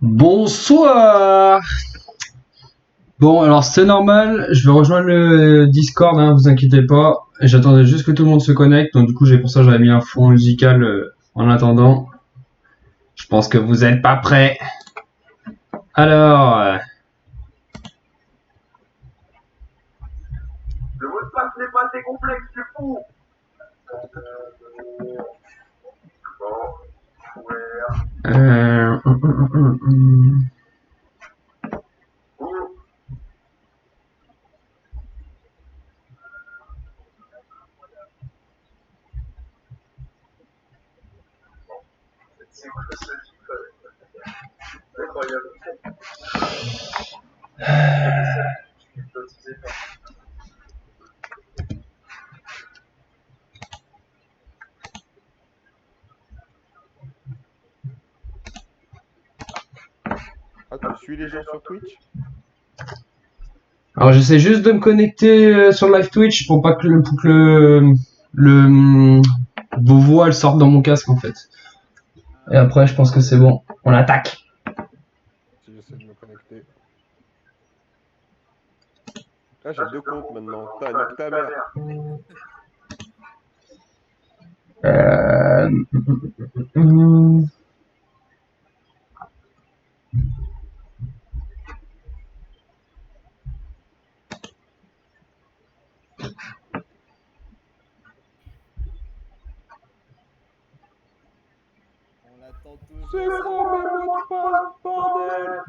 Bonsoir. Bon, alors c'est normal, je vais rejoindre le Discord, hein, vous inquiétez pas. J'attendais juste que tout le monde se connecte, donc du coup pour ça j'avais mis un fond musical en attendant. Je pense que vous êtes pas prêts. Alors... Le mot de passe n'est pas assez complexe, c'est fou. Incroyable. Ah, tu suis les gens sur Twitch? Alors j'essaie juste de me connecter sur le live Twitch pour pas que vos voix elles sortent dans mon casque en fait. Et après je pense que c'est bon. On attaque. Si j'essaie de me connecter. Ah, j'ai 2 comptes maintenant. Nique ta mère. Euh... hum, On l'attend toujours. C'est quoi mes mots de passe, bordel?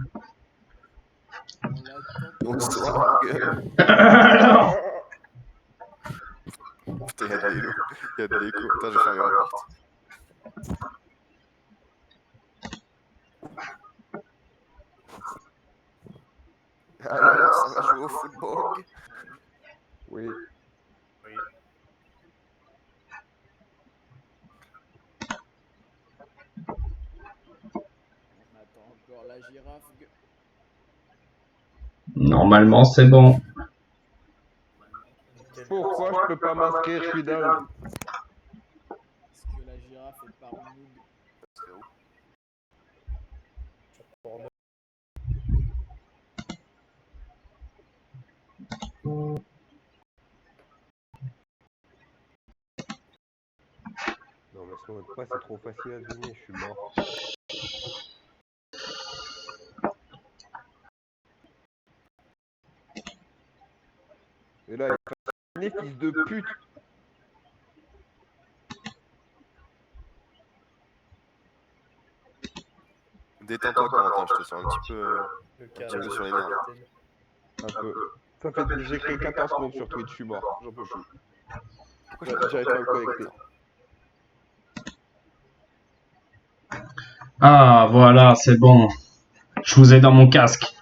On l'attend Bonsoir, gueule. Putain, y'a de l'écho. Y'a de l'écho. Attends, je vais fermer ma porte. Alors, ça va jouer au football? Oui. On attend encore la girafe. Normalement c'est bon. Pourquoi je peux pas m'inscrire? Je suis dingue. Est-ce que la girafe est parmi nous? Non, mais ce mot de passe, c'est trop facile à deviner. Je suis mort. Et là, il est fils de pute. Détends-toi, Corentin, je te sens un petit peu sur les nerfs. Un peu. Ça fait, j'ai créé 14 comptes sur Twitch, je suis mort. J'en peux plus. J'arrive pas à me connecter. Ah voilà c'est bon. Je vous ai dans mon casque.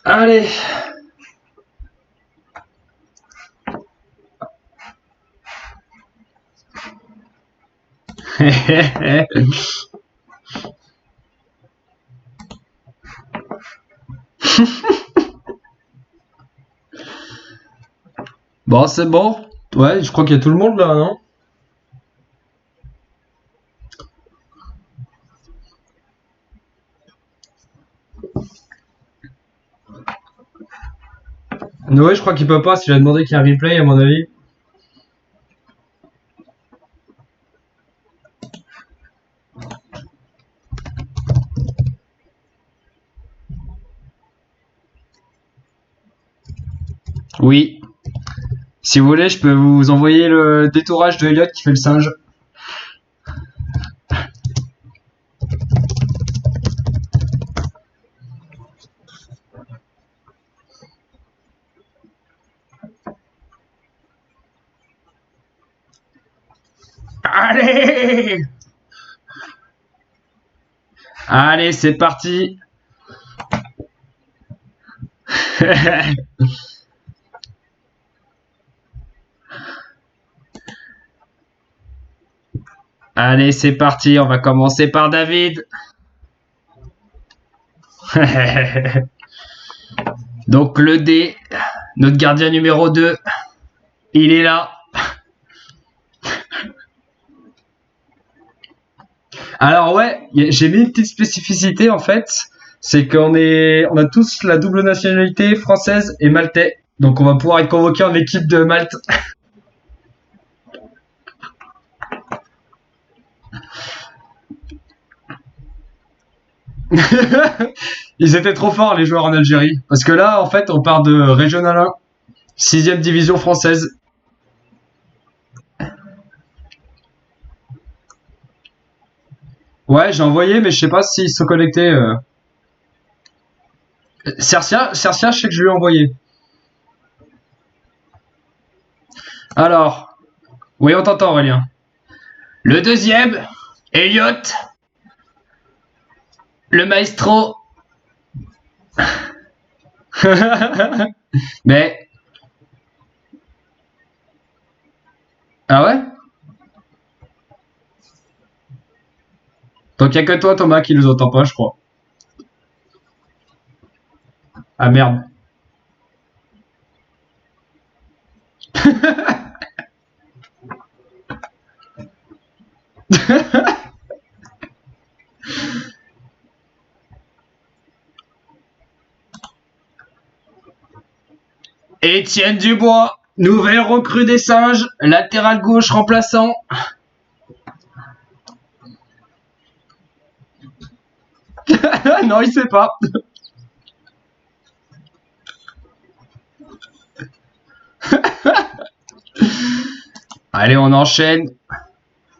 Allez. Bon, c'est bon. Ouais, je crois qu'il y a tout le monde là, non? Noé, je crois qu'il peut pas, s'il a demandé qu'il y ait un replay, à mon avis. Oui. Si vous voulez, je peux vous envoyer le détourage de Elliot qui fait le singe. Allez! Allez, c'est parti. Allez, c'est parti. On va commencer par David. Donc le D, notre gardien numéro 2, il est là. Alors ouais, j'ai mis une petite spécificité en fait, c'est on a tous la double nationalité française et maltais, donc on va pouvoir être convoqué en équipe de Malte. Ils étaient trop forts les joueurs en Algérie, parce que là en fait on part de Régional 1, 6ème division française. Ouais, j'ai envoyé, mais je sais pas s'ils sont connectés. Cercia, je sais que je lui ai envoyé. Alors, oui, on t'entend, Aurélien. Le deuxième, Elliot, le maestro. Mais. Ah ouais? Donc, il n'y a que toi, Thomas, qui nous entend pas, je crois. Ah merde. Étienne Dubois, nouvelle recrue des singes, latéral gauche remplaçant. Non, il sait pas. Allez, on enchaîne.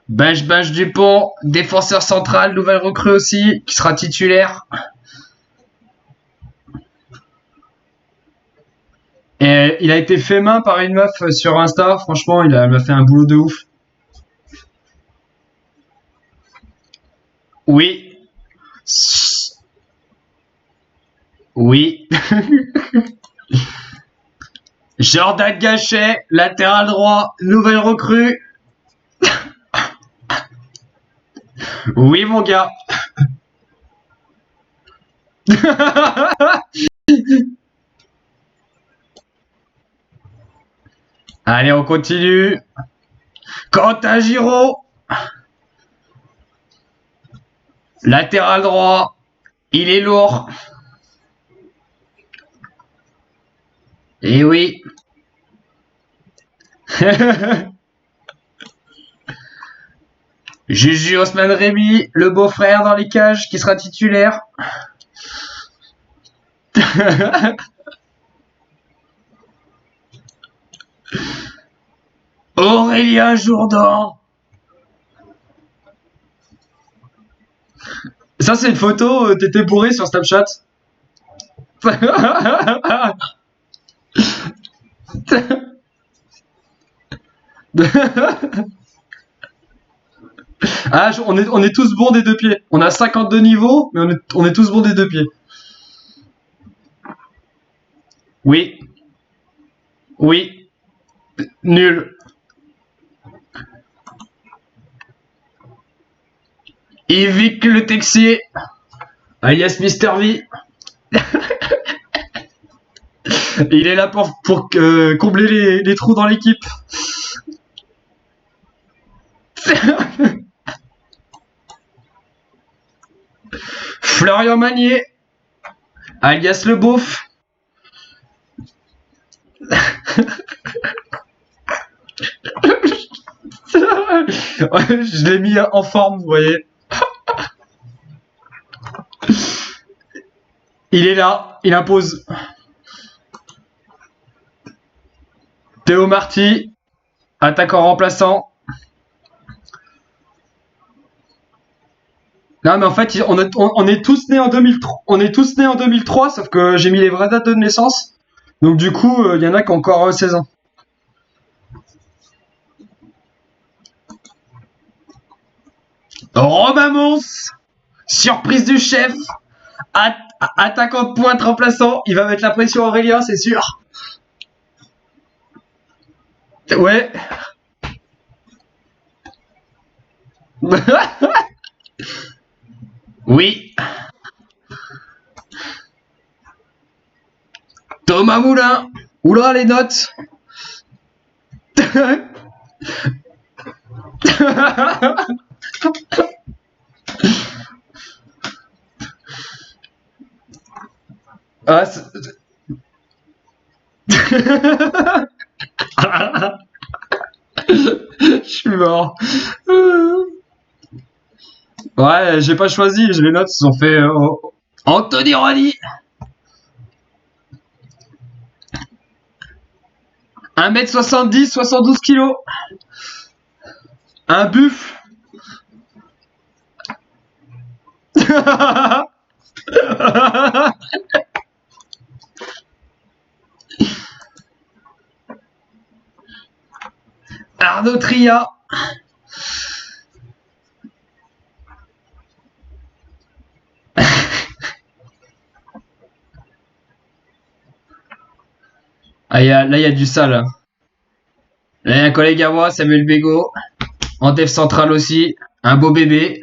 Bench Dupont, défenseur central, nouvelle recrue aussi, qui sera titulaire. Et il a été fait main par une meuf sur Insta. Franchement, elle m'a fait un boulot de ouf. Oui. Oui. Jordan Gachet, latéral droit, nouvelle recrue. Oui, mon gars. Allez, on continue. Quentin Giraud. Latéral droit. Il est lourd. Eh oui. Juju Osman Rémy, le beau-frère dans les cages, qui sera titulaire. Aurélien Jourdan. Ça, c'est une photo, t'étais bourré sur Snapchat. Ah, on est tous bons des deux pieds. On a 52 niveaux, mais on est tous bons des deux pieds. Oui. Oui. Nul. Yvick Le Texier, alias Mister V. Il est là pour combler les trous dans l'équipe. Florian Magnier, alias Le Beauf. Je l'ai mis en forme, vous voyez. Il est là, il impose. Théo Marty, attaquant remplaçant. Non mais en fait, on est tous nés en 2003. On est tous nés en 2003, sauf que j'ai mis les vraies dates de naissance. Donc du coup, il y en a qui ont encore 16 ans. Romain Mons, surprise du chef, attaquant de pointe remplaçant. Il va mettre la pression à Aurélien, c'est sûr. Ouais. Oui. Thomas Moulin. Oula, les notes. Ah, je suis mort. Ouais, j'ai pas choisi, les notes se sont fait. Anthony Rally. 1m70, 72 kg. Un buff. Bozia. Ah, là, il y a du sale. Là, il y a un collègue à moi, Samuel Bego. En dev central aussi. Un beau bébé.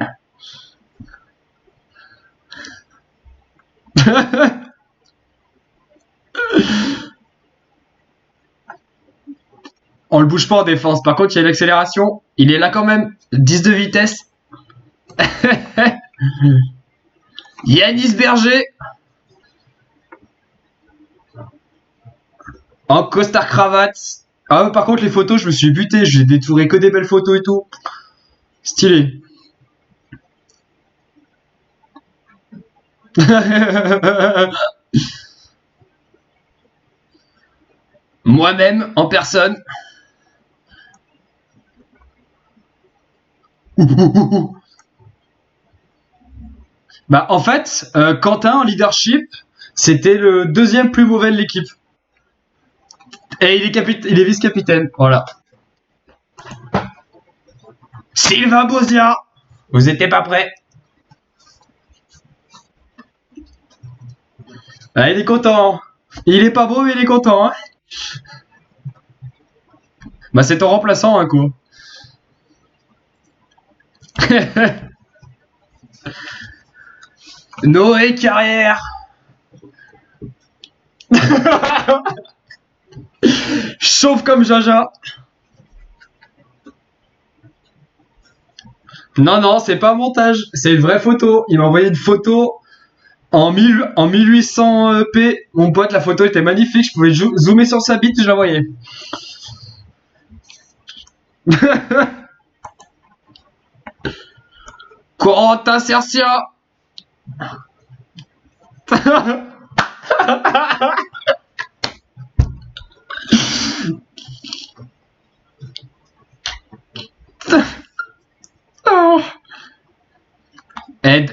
On le bouge pas en défense. Par contre, il y a l'accélération. Il est là quand même. 10 de vitesse. Yanis Berger. En costard cravate. Ah, par contre, les photos, je me suis buté. J'ai détouré que des belles photos et tout. Stylé. Moi-même, en personne. Bah, en fait, Quentin en leadership, c'était le deuxième plus mauvais de l'équipe. Et il est vice-capitaine. Voilà. Sylvain Bozia. Vous étiez pas prêts. Ah, il est content. Il est pas beau, mais il est content. Hein. Bah, c'est ton remplaçant, un coup. Noé Carrière. Chauve comme Jaja. Non, non, c'est pas un montage. C'est une vraie photo. Il m'a envoyé une photo en 1800p. Mon pote, la photo était magnifique. Je pouvais zoomer sur sa bite et je la voyais. Corentin Cercia.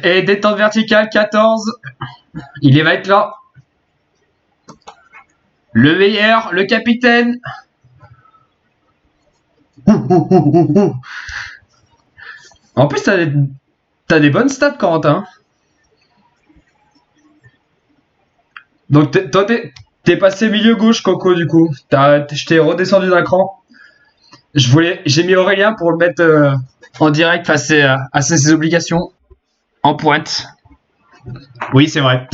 Et détente verticale 14. Il va être là. Le meilleur, le capitaine. En plus, t'as des bonnes stats, Corentin. Donc, toi, t'es passé milieu gauche, Coco, du coup. Je t'ai redescendu d'un cran. J'ai mis Aurélien pour le mettre en direct face à ses obligations. En pointe. Oui, c'est vrai.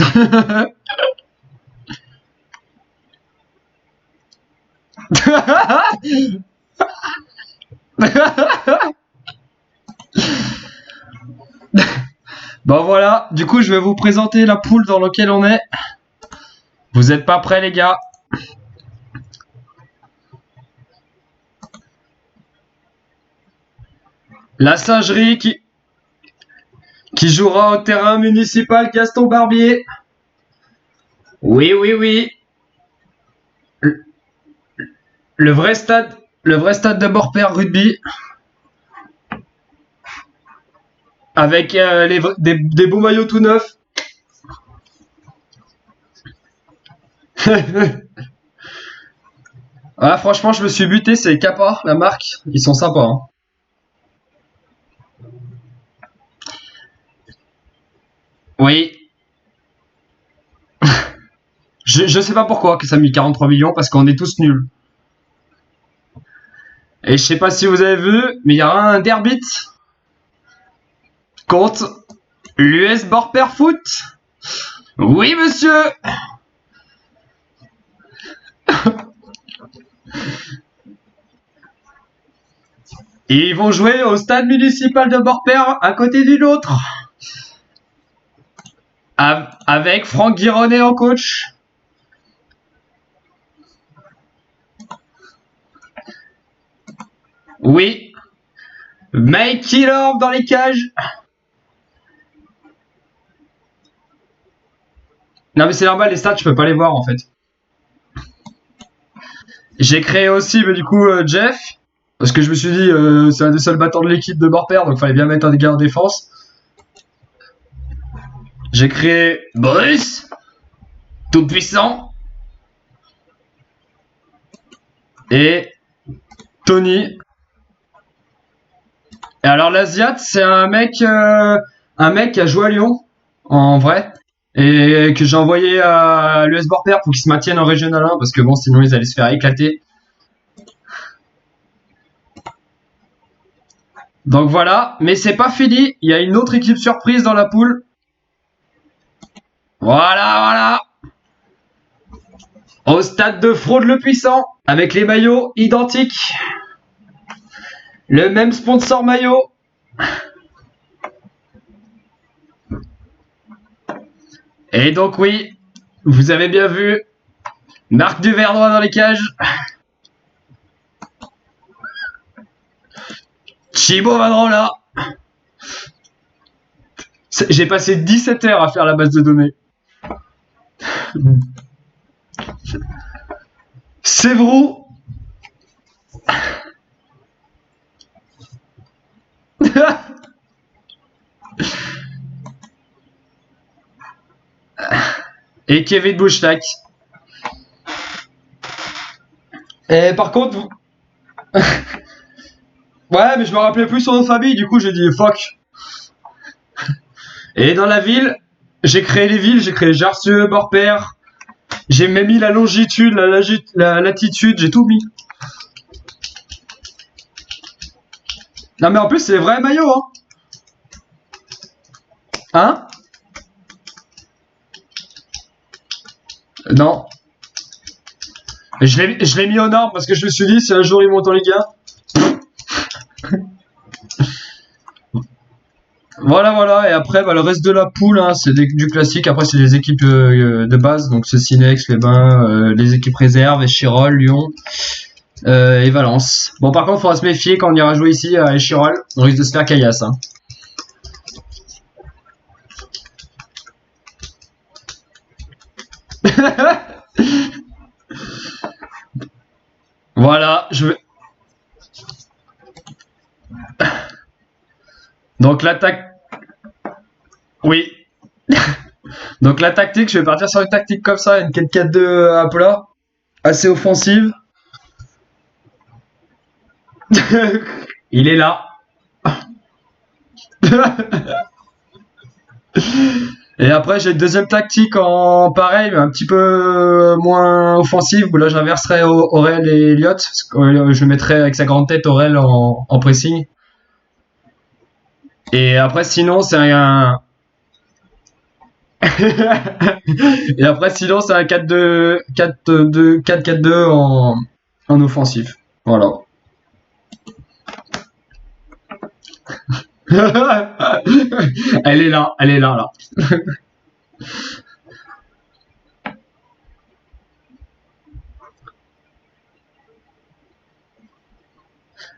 Bon voilà, du coup je vais vous présenter la poule dans laquelle on est. Vous êtes pas prêts les gars? La singerie qui jouera au terrain municipal Gaston Barbier. Oui, oui, oui. Le vrai stade de Morpère Rugby. Avec des beaux maillots tout neufs. Ah, franchement, je me suis buté, c'est Kappa, la marque. Ils sont sympas. Hein. Oui. Je sais pas pourquoi que ça a mis 43 millions, parce qu'on est tous nuls. Et je sais pas si vous avez vu, mais il y aura un derby contre l'US Borper Foot. Oui, monsieur. Et ils vont jouer au stade municipal de Borper à côté d'une autre. Avec Franck Guironnet en coach. Oui. Mikey Lorbe dans les cages. Non mais c'est normal, les stats je peux pas les voir en fait. J'ai créé aussi mais du coup Jeff. Parce que je me suis dit c'est un des seuls battants de l'équipe de Borper, donc fallait bien mettre un gars en défense. J'ai créé Bruce. Tout puissant. Et Tony. Et alors l'Asiat, c'est un mec qui a joué à Lyon, en vrai, et que j'ai envoyé à l'US Borpère pour qu'il se maintienne en Régional 1, parce que bon, sinon ils allaient se faire éclater. Donc voilà, mais c'est pas fini, il y a une autre équipe surprise dans la poule. Voilà, au stade de Fraude le Puissant, avec les maillots identiques. Le même sponsor maillot. Et donc oui, vous avez bien vu, Marc Duvernois dans les cages. Chibo Madrola. J'ai passé 17 heures à faire la base de données. Sévrou. Et Kevin Bouchtak. Et par contre, ouais, mais je me rappelais plus son nom de famille, du coup j'ai dit fuck. Et dans la ville, j'ai créé les villes, j'ai créé Jarcieux, Borpère. J'ai même mis la longitude, la latitude, j'ai tout mis. Non mais en plus c'est les vrais maillots, hein. Hein? Non. Je l'ai mis aux normes parce que je me suis dit si un jour ils montent en Ligue 1. Voilà, et après bah, le reste de la poule, hein, c'est du classique. Après c'est les équipes de base, donc c'est Cinex, les Bains, les équipes réserves, Échirol, Lyon et Valence. Bon par contre il faudra se méfier quand on ira jouer ici à Échirol, on risque de se faire caillasse. Hein. Voilà, je vais... Donc l'attaque... Oui. Donc la tactique, je vais partir sur une tactique comme ça, une 4-4-2 à plat, assez offensive. Il est là. Et après j'ai une deuxième tactique en pareil, mais un petit peu moins offensive, où là j'inverserai Aurel et Elliott. Je mettrai avec sa grande tête Aurel en pressing. Et après sinon c'est un... Et après sinon c'est un 4-2 4-4-2 en offensif. Voilà. Elle est là, là.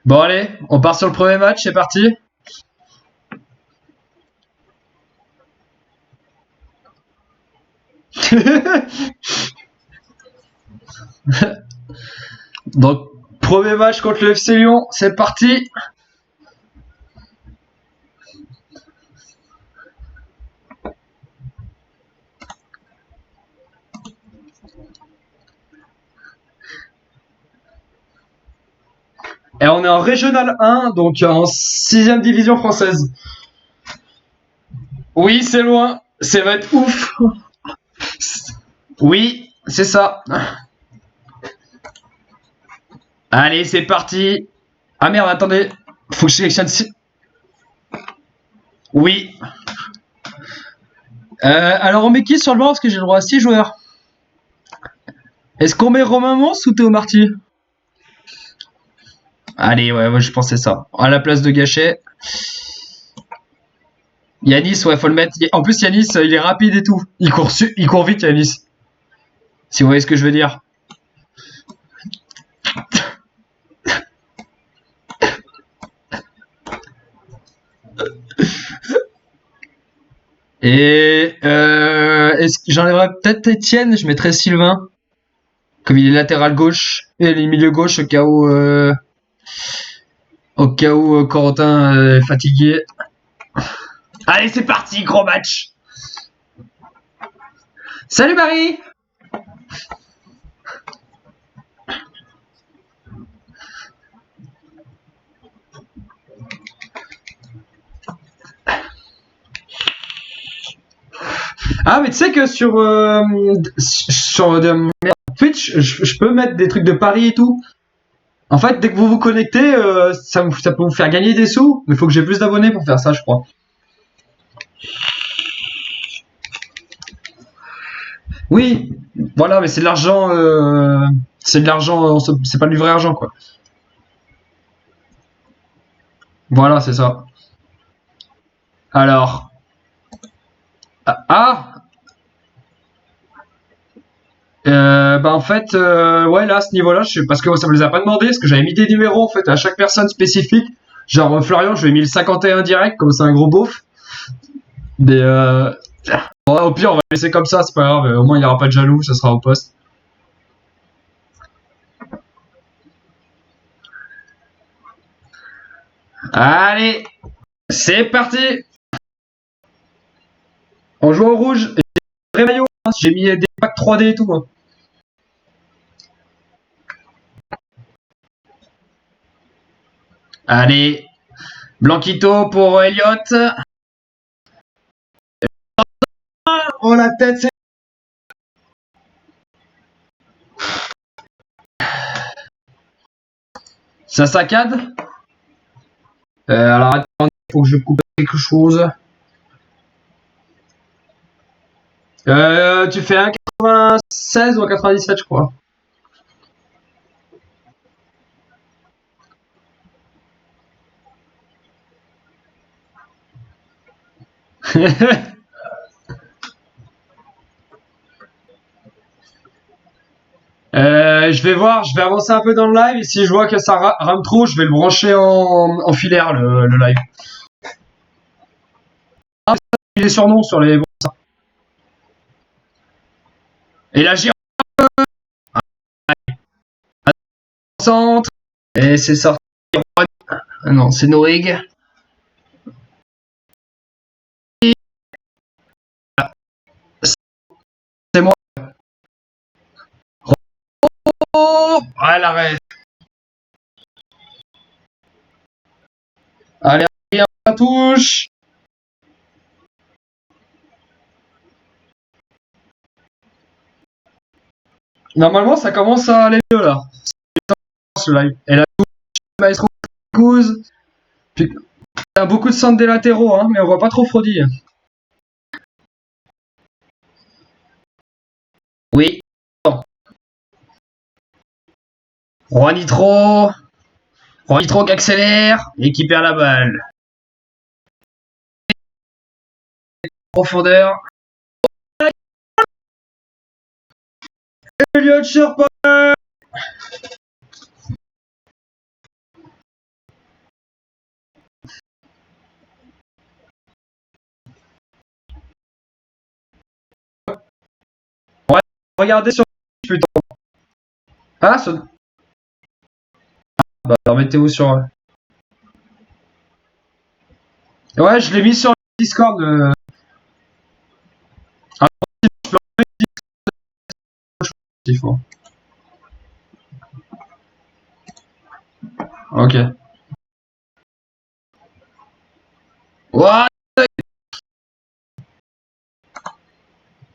Bon allez, on part sur le premier match, c'est parti. Donc premier match contre le FC Lyon, c'est parti. Et on est en Régional 1, donc en 6ème division française. Oui, c'est loin. Ça va être ouf. Oui, c'est ça. Allez, c'est parti. Ah merde, attendez. Faut que je sélectionne... Oui. Alors on met qui sur le banc parce que j'ai le droit à 6 joueurs. Est-ce qu'on met Romain Mons ou Théo Marty? Allez, ouais, je pensais ça. À la place de Gachet. Yanis, ouais, faut le mettre. En plus, Yanis, il est rapide et tout. Il court vite, Yanis. Si vous voyez ce que je veux dire. Et j'enlèverais peut-être Étienne, je mettrais Sylvain. Comme il est latéral gauche et les milieux gauche au cas où Corentin est fatigué. Allez, c'est parti, gros match. Salut Marie. mais tu sais que sur Twitch, je peux mettre des trucs de paris et tout. En fait, dès que vous vous connectez, ça peut vous faire gagner des sous, mais il faut que j'ai plus d'abonnés pour faire ça, je crois. Oui, voilà, mais c'est de l'argent, c'est pas du vrai argent, quoi. Voilà, c'est ça. Alors, ah, bah en fait, ouais, là, à ce niveau-là, parce que ça me les a pas demandé, parce que j'avais mis des numéros, en fait, à chaque personne spécifique. Genre, Florian, je lui ai mis le 51 direct, comme c'est un gros beauf. Mais, ouais, au pire, on va laisser comme ça, c'est pas grave, au moins il n'y aura pas de jaloux, ça sera au poste. Allez, c'est parti. On joue au rouge, et vrai maillot, hein, j'ai mis des packs 3D et tout, moi. Allez, Blanquito pour Elliott. Oh la tête, c'est... Ça saccade. Alors attends, faut que je coupe quelque chose. Tu fais un 96 ou un 97, je crois. Je vais voir, je vais avancer un peu dans le live et si je vois que ça rame trop, je vais le brancher en filaire le live. Ah, il est surnom sur les et la girafe centre et c'est sorti. Ah non, c'est Noeg. C'est moi. Oh, ah, elle arrête. Allez, on touche. Normalement, ça commence à aller mieux là. Ce live. Et la Maestro Goose. Puis, il y a beaucoup de centres des latéraux, hein, mais on voit pas trop Frody. Oui. Roi Nitro qui accélère et qui perd la balle. Profondeur. Elliott Sherpa. Ouais, regardez sur putain. Ah, ce... Bah, alors mettez-vous sur... Ouais, je l'ai mis sur le Discord. Ah, je il faut. Ok. What?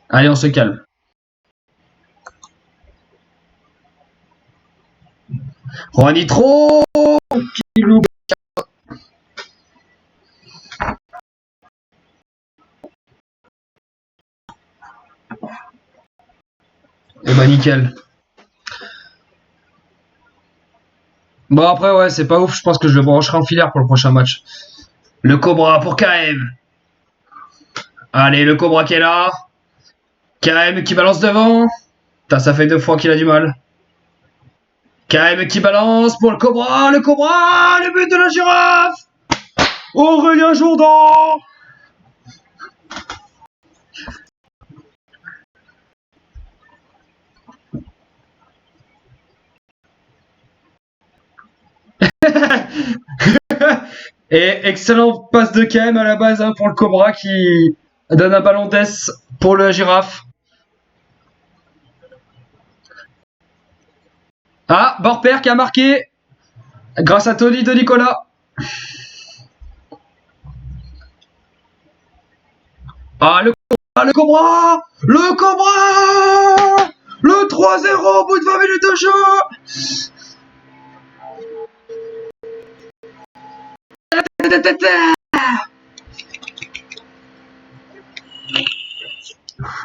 Allez, on se calme. Roi Nitro qui loupe. Et bah nickel. Bon après ouais c'est pas ouf, je pense que je le brancherai en filaire pour le prochain match. Le Cobra pour KM. Allez le Cobra qui est là. KM qui balance devant. Putain, ça fait 2 fois qu'il a du mal. KM qui balance pour le Cobra, le but de la girafe. Aurélien Jourdan. Et excellent passe de KM à la base hein, pour le Cobra qui donne un ballon d'ess pour la girafe. Ah, Borper qui a marqué grâce à Tony de Nicolas. Ah, le le Cobra! Le Cobra! Le 3-0 au bout de 20 minutes de jeu!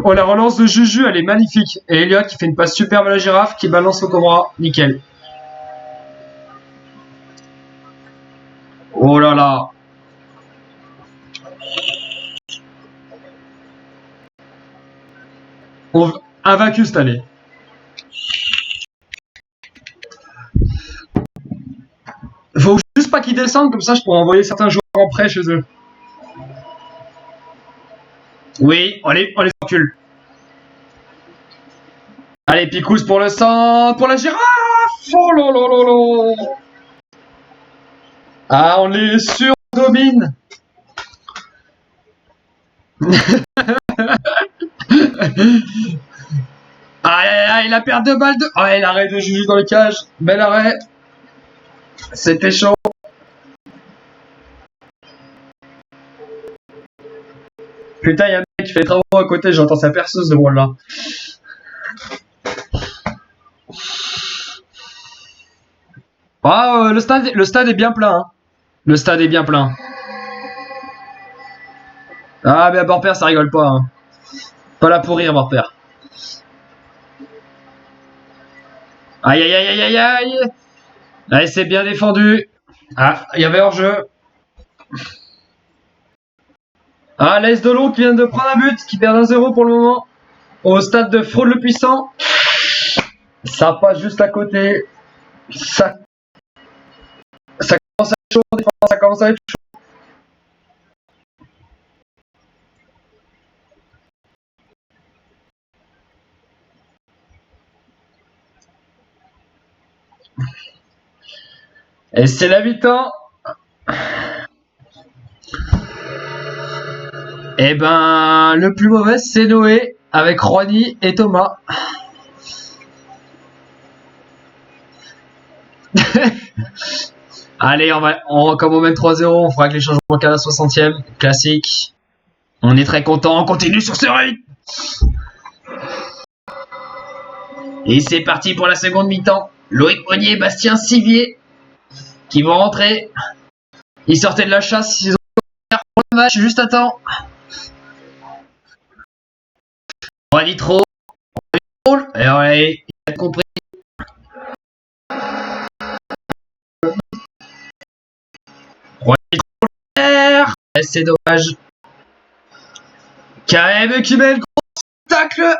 Oh, la relance de Juju, elle est magnifique. Et Elliott qui fait une passe superbe à la girafe, qui balance le Cobra. Nickel. Oh là là. Invaincu cette année. Faut juste pas qu'ils descendent, comme ça je pourrais envoyer certains joueurs en prêt chez eux. Oui, on les recule. Allez, Picous pour le centre, pour la girafe. Oh là là là là. Ah, on les surdomine. Ah, il a perdu 2 balles de... Ah, l'arrêt de Juju dans le cage. Bel arrêt. C'était chaud. Putain, il y a un mec qui fait des travaux à côté, j'entends sa perceuse de rôle là. Ah, le stade est bien plein. Hein. Le stade est bien plein. Ah, mais à Borpère, ça rigole pas. Hein. Pas là pour rire, Borpère. Aïe, aïe, aïe, aïe, aïe. Allez, c'est bien défendu. Ah, il y avait hors-jeu. Ah, l'Ace de l'eau qui vient de prendre un but, qui perd 1-0 pour le moment. Au stade de Fraude le Puissant. Ça passe juste à côté. Ça commence à être chaud, ça commence à être chaud. Et c'est la mi-temps. Eh ben, le plus mauvais, c'est Noé, avec Ronny et Thomas. Allez, comme on mène 3-0, on fera que les changements qu'à la 60e. Classique. On est très content, on continue sur ce rythme. Et c'est parti pour la seconde mi-temps. Loïc Monnier et Bastien Sivier qui vont rentrer. Ils sortaient de la chasse, ils ont pour le match juste à temps. Ronny trop. Et ouais, il a compris. Ronny trop. C'est dommage. KM qui met le gros tacle.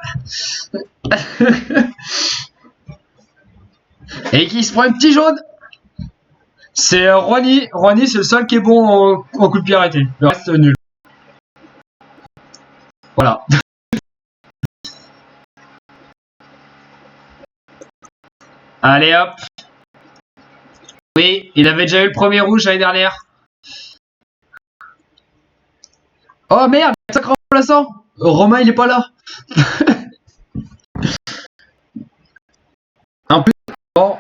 Et qui se prend un petit jaune. C'est Ronny. Ronny, c'est le seul qui est bon en coup de pied arrêté. Le reste, nul. Voilà. Allez hop. Oui, il avait déjà eu le premier rouge l'année dernière. Oh merde, sacré remplaçant. Romain, il est pas là. En plus, bon.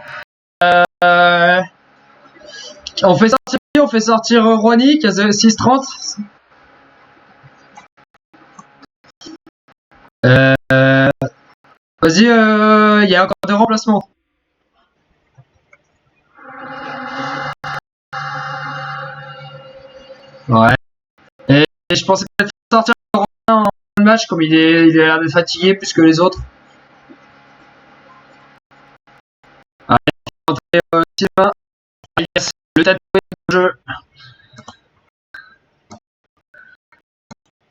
On fait sortir Ronny qui a 6-30. Vas-y, il y a encore 2 remplacements. Ouais. Et je pensais peut-être sortir Romain en le match comme il a l'air d'être fatigué plus que les autres. Allez, Sylvain. Yes, le tatoué de jeu.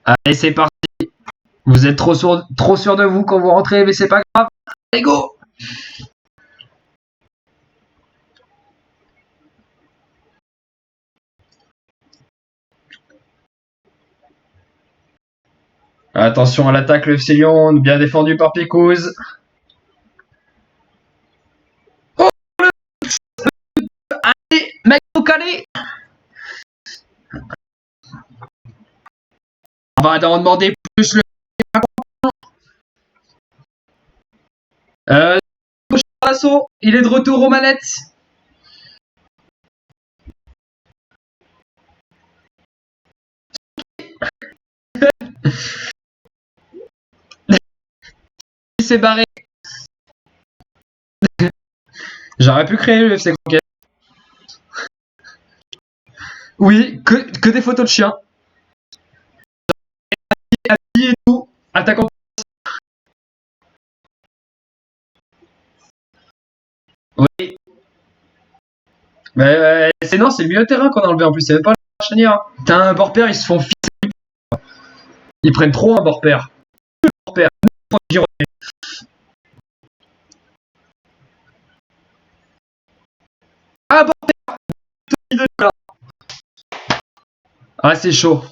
Allez, c'est parti. Vous êtes trop sûr de vous quand vous rentrez, mais c'est pas grave. Allez, go! Attention à l'attaque, le FC Lyon, bien défendu par Picouz. Oh, allez, mec, au calé! On va en demander plus le. Il est de retour aux manettes. s'est barré. J'aurais pu créer le FC Croquette. Oui, que des photos de chiens. Habillé et tout. Attaquant. Oui. Mais c'est non, c'est le milieu de terrain qu'on a enlevé en plus. C'est même pas la charnière. T'as un bord pair, ils se font fixer. Ils prennent trop un bord pair. Bord pair. Ah, bord pair. Ah, c'est chaud.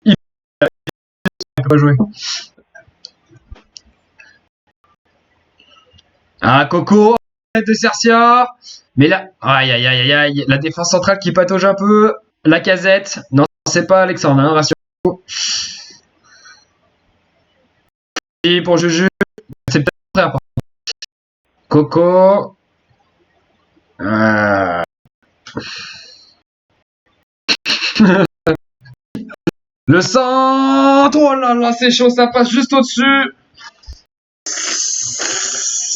Il peut pas jouer. Ah, Coco, de Cercia. Mais là, aïe, aïe, aïe, aïe, aïe, la défense centrale qui patauge un peu. La casette. Non, c'est pas Alexandre, hein, rassure-vous. Et pour Juju, c'est peut-être le frère. Coco. Le centre. Oh là là, c'est chaud, ça passe juste au-dessus.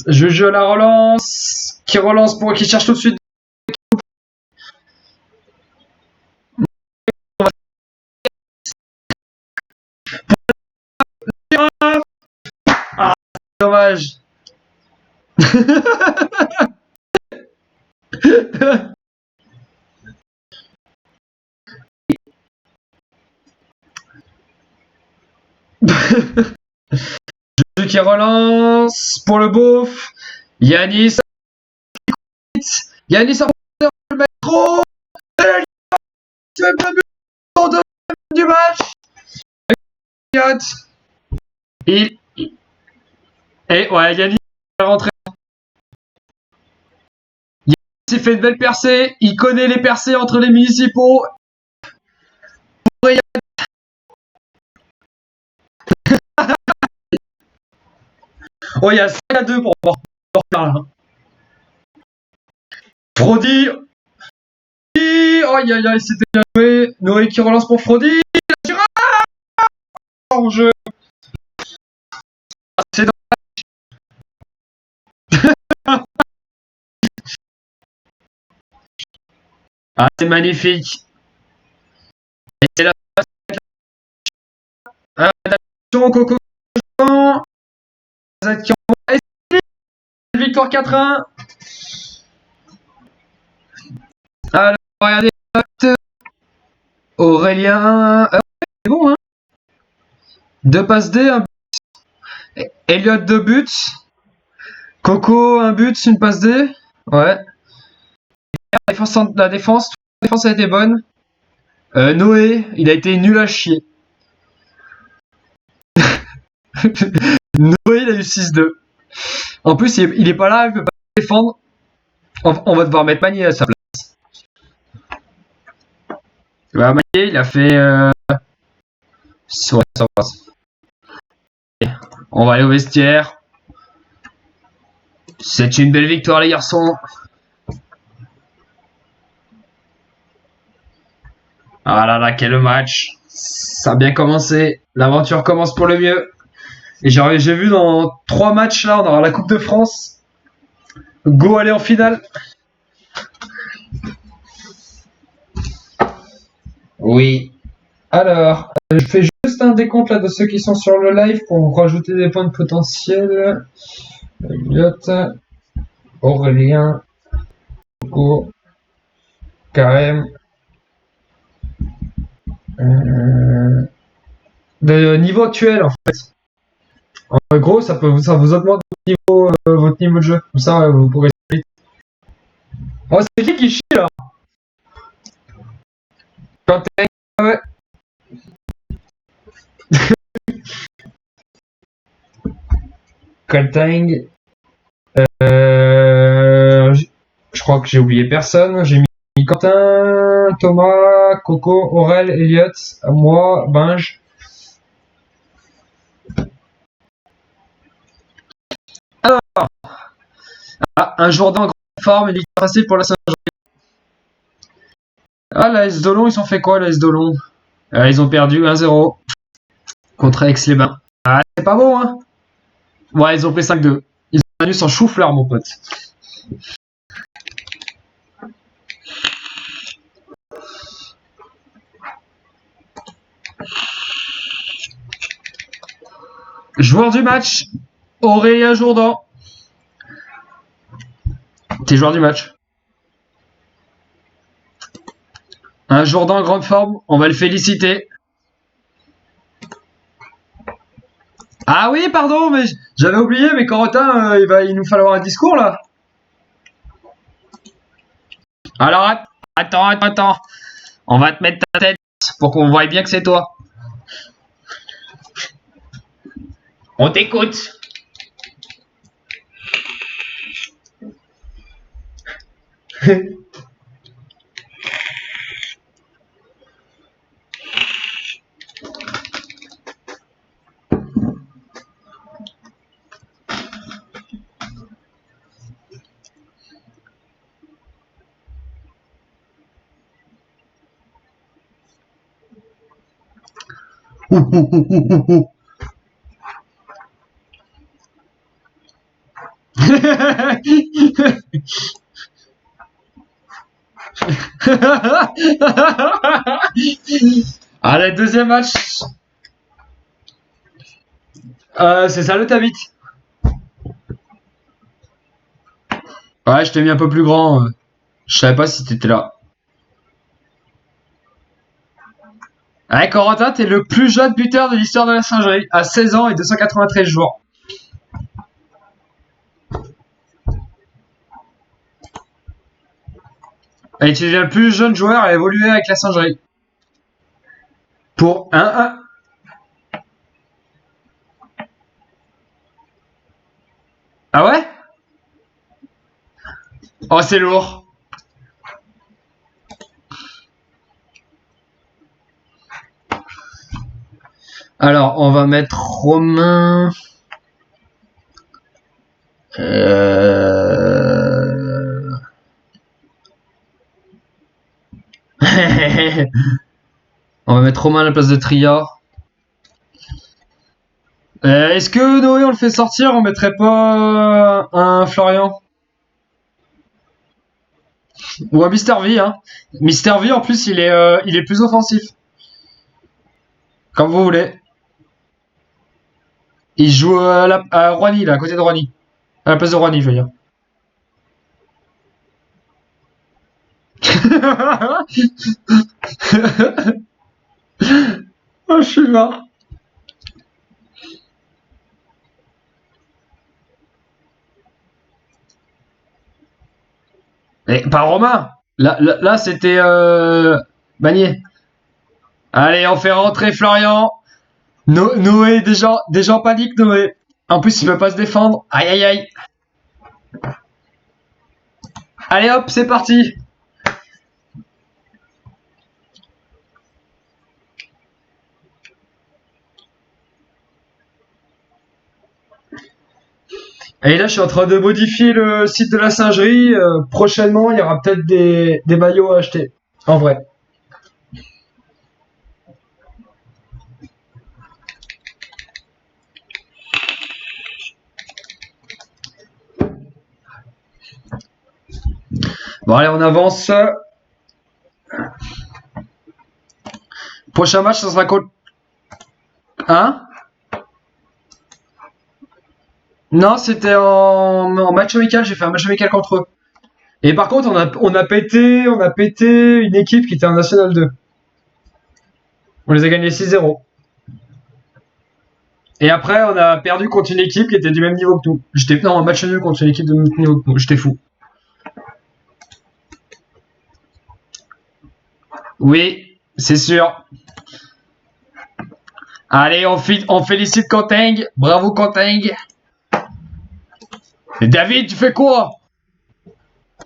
Juju à la relance. Qui relance pour qui cherche tout de suite. Ah, dommage. Juju qui relance pour le beauf. Yanis. Yanis en le métro. Du match. Et ouais, Yanis est rentré. Yanis s'est fait une belle percée. Il connaît les percées entre les municipaux. Oh, il y a 5-2 pour là. Frodi. Aïe aïe aïe, c'était bien joué. Noé qui relance pour Frodi. Girard en jeu. C'est ah, c'est magnifique. Et c'est la attention, Coco. Victoire 4-1. Alors, regardez. Aurélien. C'est bon, hein. 2 passes D, un but. Elliot, 2 buts. Coco, 1 but, une passe D. Ouais. La défense a été bonne. Noé, il a été nul à chier. Noé, il a eu 6-2. En plus, il est pas là, il peut pas défendre. On va devoir mettre Magnier à sa place. Bah, Magnier, il a fait. Ouais, ça passe. On va aller au vestiaire. C'est une belle victoire, les garçons. Ah là là, quel match. Ça a bien commencé. L'aventure commence pour le mieux. Et j'ai vu dans 3 matchs, là, on aura la Coupe de France. Go aller en finale. Oui. Alors, je fais juste un décompte là de ceux qui sont sur le live pour rajouter des points de potentiel. Elliot, Aurélien, Hugo, Karem. De niveau actuel en fait. En gros, ça vous augmente votre niveau de jeu. Comme ça, vous pourrez. Oh, c'est qui chie là? Ouais. Kaltang. Je crois que j'ai oublié personne. J'ai mis Quentin, Thomas, Coco, Aurel, Elliot, moi, Binge. Alors, un Jourdain en grande forme, il est facile pour la Saint-Jean. Ah, la S Dolon, ils ont fait quoi, la S Dolon? Ils ont perdu 1-0 contre Aix-les-Bains. Ah, c'est pas bon, hein? Ouais, ils ont pris 5-2. Ils ont perdu sans chou-fleur, mon pote. Joueur du match, Aurélia Jourdan. T'es joueur du match. Un Jourdan en grande forme, on va le féliciter. Ah oui, pardon, mais j'avais oublié, mais Corentin, il nous falloir un discours là. Alors, attends. On va te mettre ta tête pour qu'on voie bien que c'est toi. On t'écoute. Allez, deuxième match. C'est ça le Tabit. Ouais, je t'ai mis un peu plus grand. Je savais pas si t'étais là. Ouais, Corentin, t'es le plus jeune buteur de l'histoire de la singerie, à 16 ans et 293 jours. Et tu es le plus jeune joueur à évoluer avec la singerie. Pour 1-1. Ah ouais? Oh, c'est lourd. Alors, on va mettre Romain. On va mettre Romain à la place de Tria. Est-ce que Noé, on le fait sortir? On mettrait pas un Florian? Ou un Mister V, hein? Mister V, en plus, il est plus offensif. Comme vous voulez. Il joue à Roigny, là, à côté de Roigny. À la place de Roigny, je veux dire. Oh, je suis mort. Et pas Romain. Là c'était Bagné. Allez, on fait rentrer Florian. Noé, des gens paniquent, Noé. En plus, il peut pas se défendre. Aïe, aïe, aïe. Allez, hop, c'est parti. Et là, je suis en train de modifier le site de la singerie. Prochainement, il y aura peut-être des maillots à acheter. En vrai. Bon, allez, on avance. Prochain match, ça sera contre... Hein? Non, c'était en match amical. J'ai fait un match amical contre eux. Et par contre, on a pété une équipe qui était en National 2. On les a gagnés 6-0. Et après, on a perdu contre une équipe qui était du même niveau que nous. Non, un match nul contre une équipe de même niveau que nous. J'étais fou. Oui, c'est sûr. Allez, on félicite Conteng. Bravo Conteng. Et David, tu fais quoi?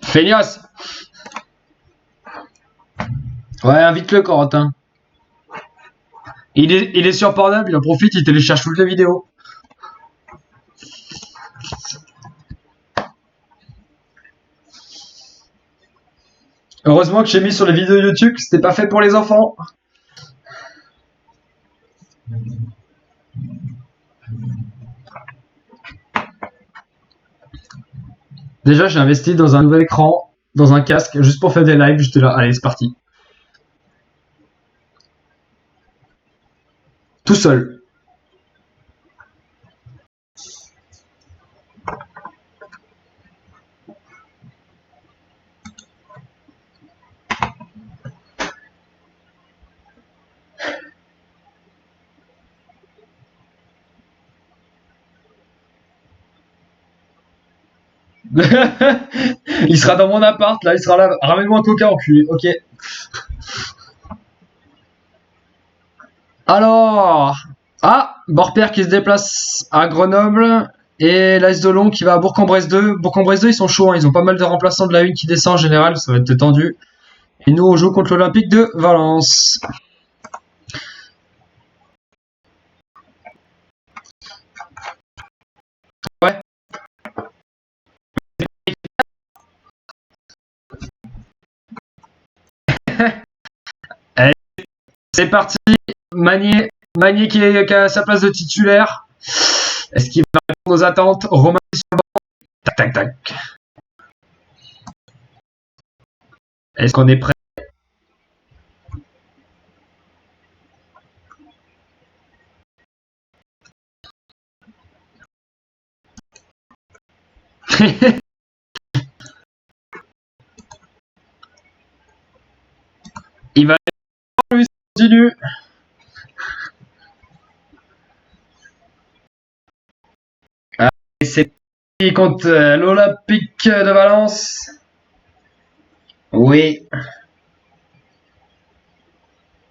Feignasse. Ouais, invite-le, Corentin. Il est sur Pornhub, il en profite, il télécharge toutes les vidéos. Ouais, Heureusement que j'ai mis sur les vidéos YouTube que c'était pas fait pour les enfants. Déjà, j'ai investi dans un nouvel écran, dans un casque, juste pour faire des lives. J'étais là, allez, c'est parti. Tout seul. Il sera dans mon appart, là, il sera là. Ramène-moi un coca, enculé. Ok. Alors. Ah, Borpère qui se déplace à Grenoble. Et l'AS Dolon qui va à Bourg-en-Bresse 2. Bourg-en-Bresse 2, ils sont chauds, hein. Ils ont pas mal de remplaçants de la 1 qui descend en général, ça va être tendu. Et nous, on joue contre l'Olympique de Valence. Ouais. Allez, c'est parti. Magnier qui a sa place de titulaire. Est-ce qu'il va répondre aux attentes? Romain sur le banc. Tac, tac, tac. Est-ce qu'on est prêt? Il va lui continue. Allez, c'est parti contre l'Olympique de Valence. Oui.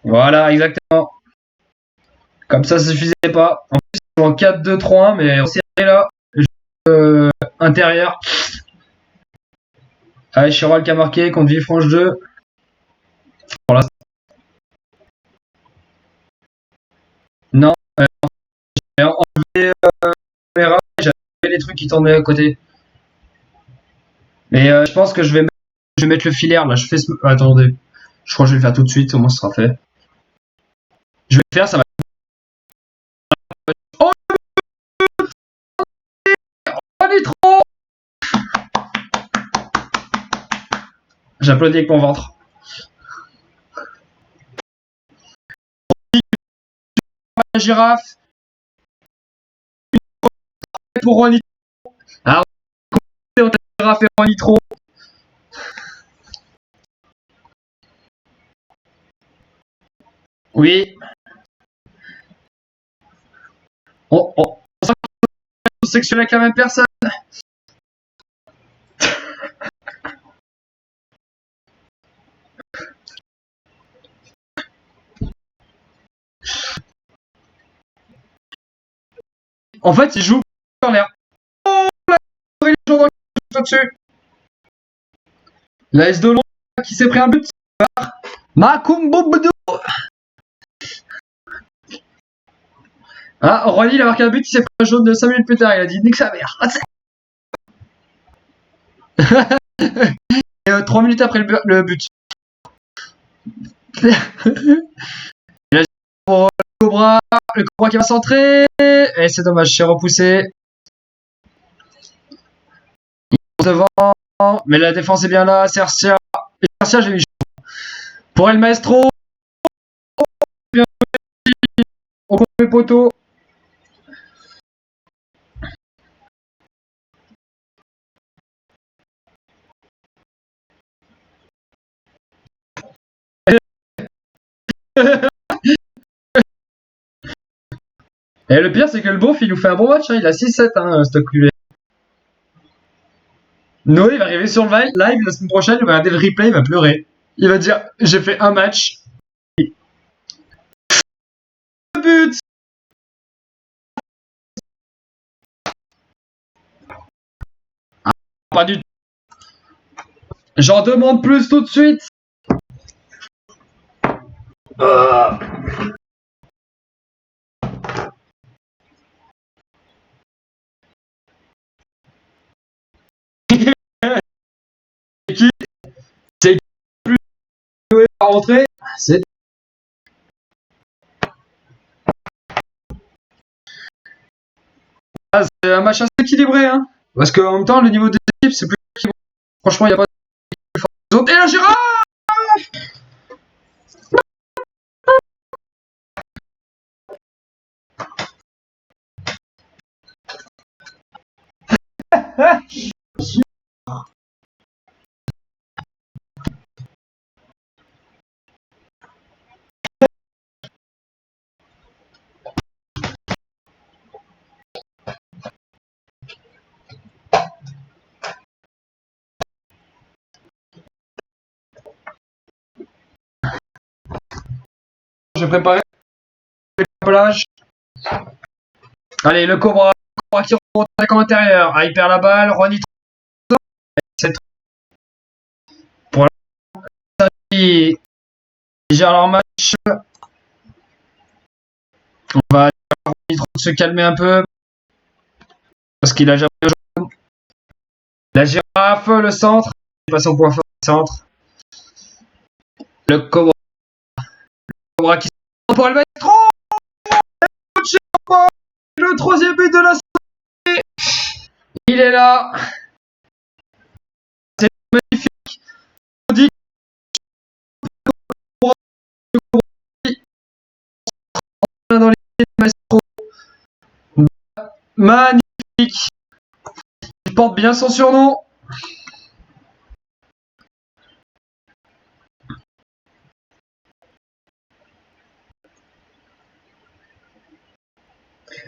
Voilà, exactement. Comme ça suffisait pas. En plus, ils sont en 4-2-3-1, mais on s'est là. Intérieur. Allez, Chiral qui a marqué contre Villefranche 2. Pour l'instant. Non, j'ai enlevé la caméra, j'avais les trucs qui tournaient à côté. Mais je pense que je vais mettre le filaire là. Attendez. Je crois que je vais le faire tout de suite, au moins ce sera fait. Je vais le faire, ça va. Oh, on est trop. J'applaudis avec mon ventre. La girafe. Pour Ronny. Alors, on a girafe et Ronny trop. Oui. On sexuel avec la même personne. En fait, il joue en l'air. Oh, les gens dessus. La S de Londres qui s'est pris un but par Makumbobudo. Ah, Ronny, il a marqué un but, il s'est pris un jaune de 5 minutes plus tard. Il a dit nique sa mère. 3 minutes après le but. Pour le Cobra qui va centrer. Et c'est dommage, c'est repoussé. Il est devant. Mais la défense est bien là. Cercia. Et Cercia, j'ai mis chaud. Pour El Maestro. Bien joué. On coupe les poteaux. Et le pire, c'est que le beauf, il nous fait un bon match. Hein. Il a 6-7, hein, stock QV. Noé va arriver sur le live la semaine prochaine. Il va regarder le replay. Il va pleurer. Il va dire j'ai fait un match. But. Ah, pas du tout. J'en demande plus tout de suite. C'est qui? C'est qui plus rentrer. C'est un match assez équilibré, hein. Parce qu'en même temps, le niveau des équipes, c'est plus équilibré. Franchement, il n'y a pas de... Et là, Gérard! Je vais préparer le plage. Allez, le Cobra qui remonte à l'attaquant intérieur. Ah, il perd la balle. Ronny pour la ils gèrent leur match. On va se calmer un peu. Parce qu'il a jamais joué. La girafe, le centre. C'est pas son point fort, le centre. Le Cobra. Le Cobra qui se pour le maestro. Le troisième but de la soirée. Il est là. C'est magnifique. On dit dans les maestro. Magnifique. Il porte bien son surnom.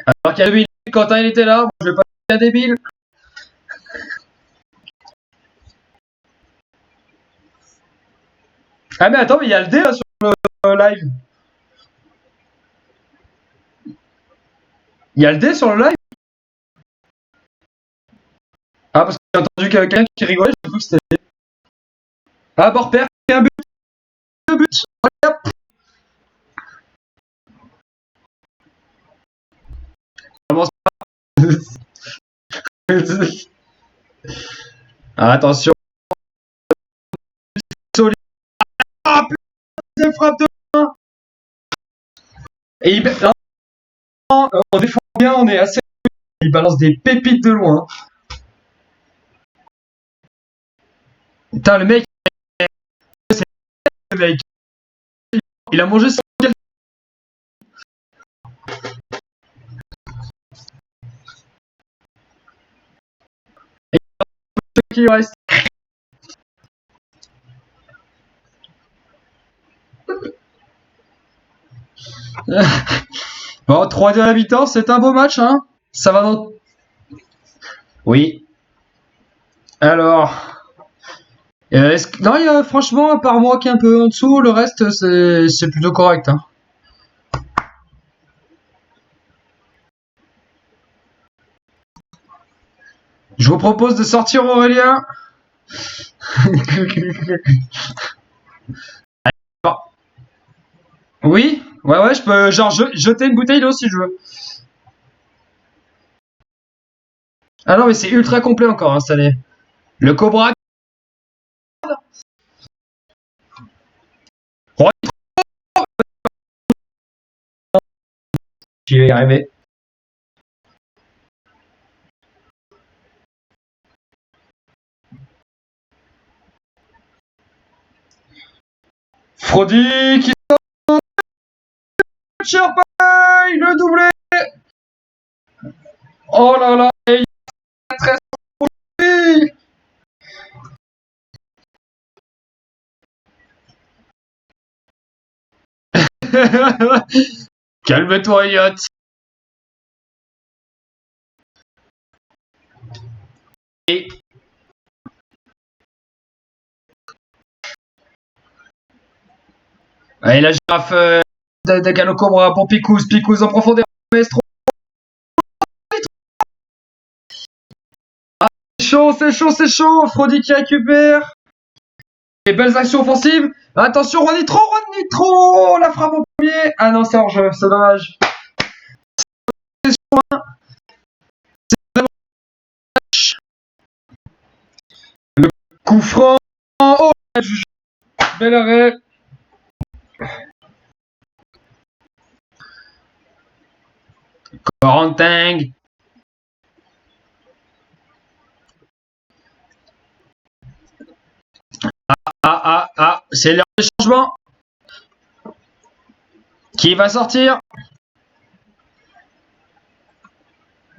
Alors qu'il y a 2 minutes, Quentin il était là, moi, je vais pas dire débile. Ah mais attends, mais il y a le dé là sur le live. Il y a le dé sur le live. Ah parce que j'ai entendu quelqu'un qui rigolait, j'ai cru que c'était le dé. Ah Borpère, un but. 2 buts. Allez, hop. Commence pas. Ah, attention. Ah putain, frappe de main. Et il... Non, on défend bien, on est assez... Il balance des pépites de loin. Putain, le mec... C'est le mec. Il a mangé son... Qui reste. Bon, 3-2 à la mi-temps, c'est un beau match, hein. Ça va dans... Oui. Alors... Non, il y a, franchement, à part moi qui est un peu en dessous, le reste, c'est plutôt correct, hein. Je vous propose de sortir Aurélien. Oui, ouais, je peux genre jeter une bouteille d'eau si je veux. Ah non, mais c'est ultra complet encore installé. Le Cobra. Oh, j'y vais y arriver. Frodi qui sort. Champagne, le doublé. Oh là là, et il est très sorti. Calme-toi, Elliot. Et... Allez, la girafe de Galo Cobra pour Picouz. Picouz en profondeur. Maestro. Ah, c'est chaud. Frodi qui récupère. Et belles actions offensives. Attention, Juan Nitro. La frappe au premier. Ah non, c'est hors jeu, c'est dommage. C'est vraiment... Le coup franc. Oh, bel arrêt. Quarantang. C'est l'heure des changements. Qui va sortir?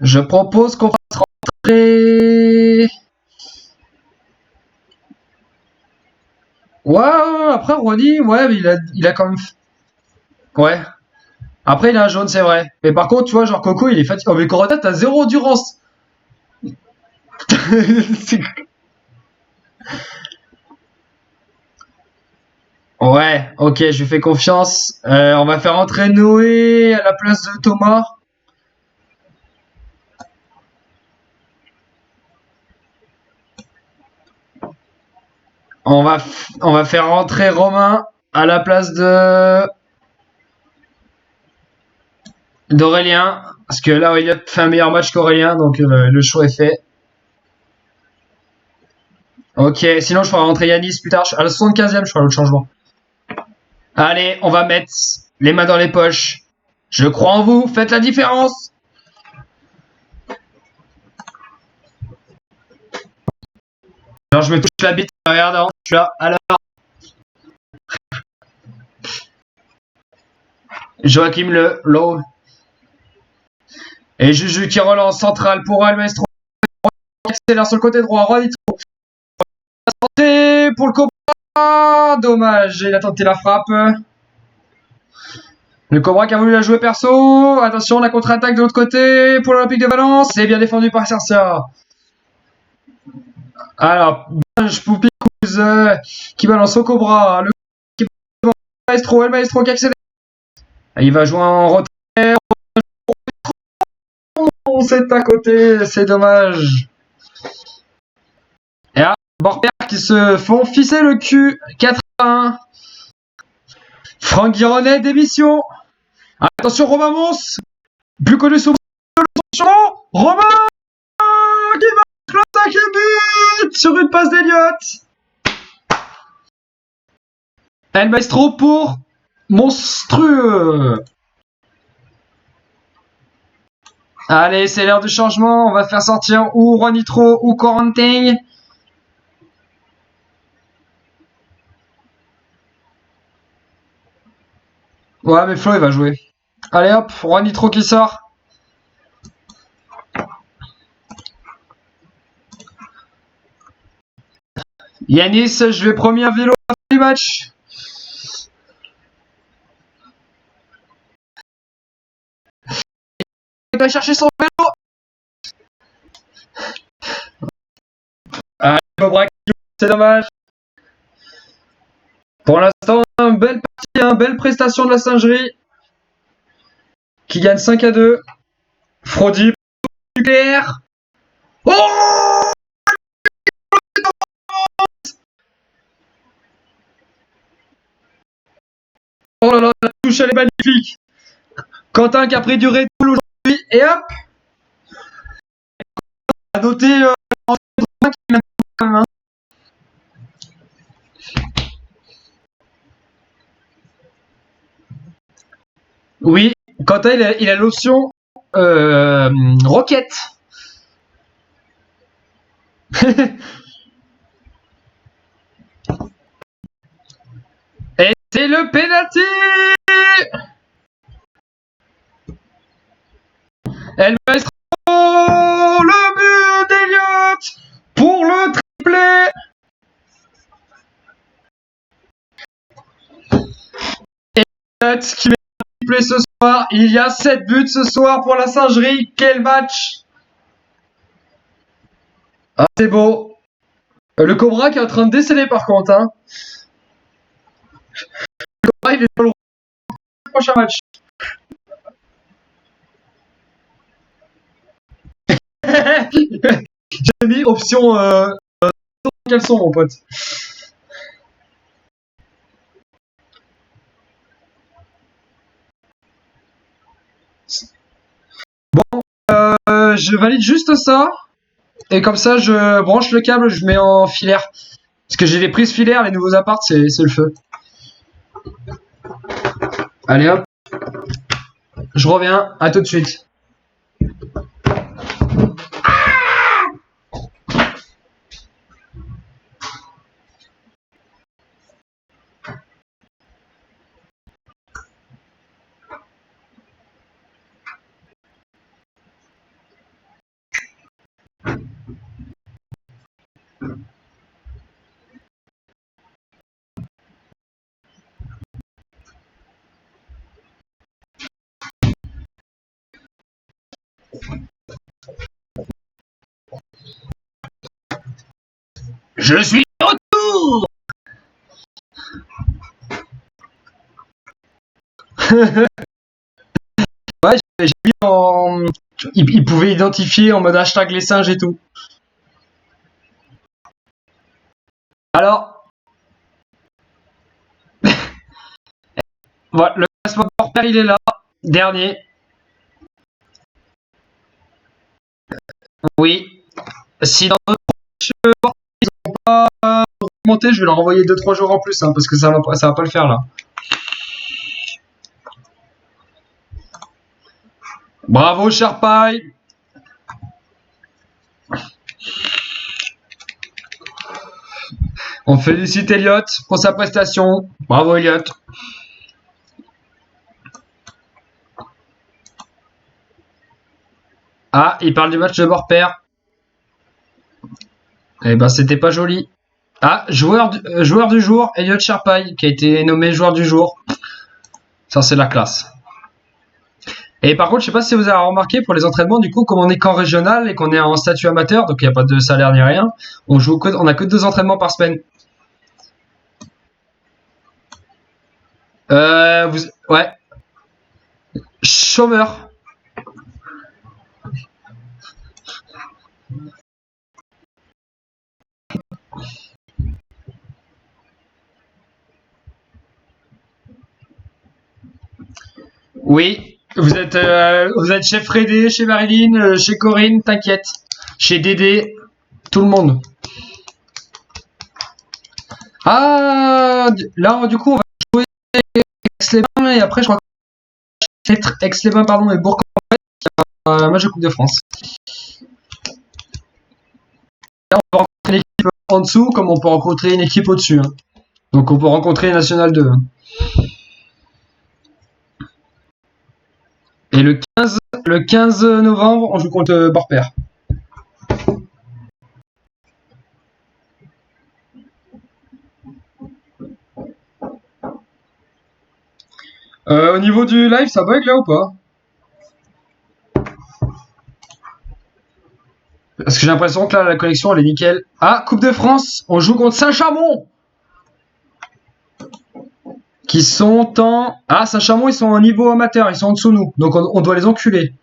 Je propose qu'on fasse rentrer... Ouais, après Ronny, ouais, mais il a quand même... Ouais. Après, il a un jaune, c'est vrai. Mais par contre, tu vois, genre Coco, il est fatigué. Oh, mais Corona, t'as 0 endurance. Ouais, ok, je lui fais confiance. On va faire entrer Noé à la place de Thomas. On va faire rentrer Romain à la place d'Aurélien. Parce que là, Elliot fait un meilleur match qu'Aurélien, donc le choix est fait. Ok, sinon je ferai rentrer Yanis plus tard. À la 75e, je ferai l'autre changement. Allez, on va mettre les mains dans les poches. Je crois en vous, faites la différence. Alors je me touche la bite, regarde, je suis là. Alors. Joachim Le Low. Et Juju qui relance central pour El Maestro. Accélère sur le côté droit. Juanito. Santé pour le Cobra. Dommage, il a tenté la frappe. Le Cobra qui a voulu la jouer perso. Attention, la contre-attaque de l'autre côté pour l'Olympique de Valence. C'est bien défendu par Cercia. Alors, Poupicous qui balance au Cobra. Le Maestro, El Maestro qui accélère. Il va jouer en retrait. C'est à côté, c'est dommage. Et là, Borpère qui se font fisser le cul. 4-1. Franck Guironnet, démission. Attention, Romain Mons. Plus connu sous le champ. Romain qui marque le 5e but sur une passe d'Eliott. El Maestro pour monstrueux. Allez, c'est l'heure du changement. On va faire sortir ou Juanito ou Quarantang. Ouais, mais Flo, il va jouer. Allez hop, Juanito qui sort. Yanis, je vais promis un vélo à la fin du match. Il va chercher son vélo. Allez, Cobra, c'est dommage. Pour l'instant, belle partie, belle prestation de la Singerie. Qui gagne 5-2. Frodi, nucléaire. Oh! Oh là là, la touche, elle est magnifique. Quentin qui a pris du Red Bull aujourd'hui. Et hop! A noté qui m'a quand même. Oui, Quentin, il a l'option Rocket. Et c'est le penalty. El Maestro, le but d'Eliott pour le triplé. Eliott qui met un triplé ce soir. Il y a 7 buts ce soir pour la Singerie. Quel match! Ah, c'est beau. Le Cobra qui est en train de décéder par contre. Hein. Le Cobra, il est dans le prochain match. J'ai mis option caleçon, mon pote. Bon, je valide juste ça. Et comme ça, je branche le câble, je mets en filaire. Parce que j'ai les prises filaires, les nouveaux apparts, c'est le feu. Allez hop. Je reviens, à tout de suite. Je suis de retour. Ouais, j'ai mis en... Il pouvait identifier en mode hashtag les singes et tout. Alors, voilà, le classement de Porter, il est là. Dernier. Oui. Si dans d'autres matchs, ils n'ont pas remonté, je vais leur envoyer 2-3 jours en plus, hein, parce que ça va pas le faire là. Bravo Sharpie. On félicite Elliot pour sa prestation. Bravo Elliot. Ah, il parle du match de Borper. Eh ben, c'était pas joli. Ah, joueur du jour, Elliot Sharpie, qui a été nommé joueur du jour. Ça, c'est la classe. Et par contre, je sais pas si vous avez remarqué pour les entraînements, du coup, comme on est qu'en régional et qu'on est en statut amateur, donc il n'y a pas de salaire ni rien, on a que 2 entraînements par semaine. Ouais. Chômeur. Oui. Vous êtes chez Frédé, chez Marilyn, chez Corinne, t'inquiète. Chez Dédé, tout le monde. Ah, là, du coup, on va jouer Aix-les-Bains et après, je crois que Aix-les-Bains, pardon, et Bourg-en-Bresse, un match de Coupe de France. Là, on peut rencontrer une équipe en dessous, comme on peut rencontrer une équipe au-dessus. Hein. Donc, on peut rencontrer National 2. Hein. Et le 15 novembre, on joue contre Borper. Au niveau du live, ça bug là ou pas? Parce que j'ai l'impression que là, la connexion, elle est nickel. Ah, Coupe de France, on joue contre Saint-Chamond. Qui sont en... Ah, Saint-Chamond, ils sont en niveau amateur, ils sont en dessous de nous. Donc on doit les enculer.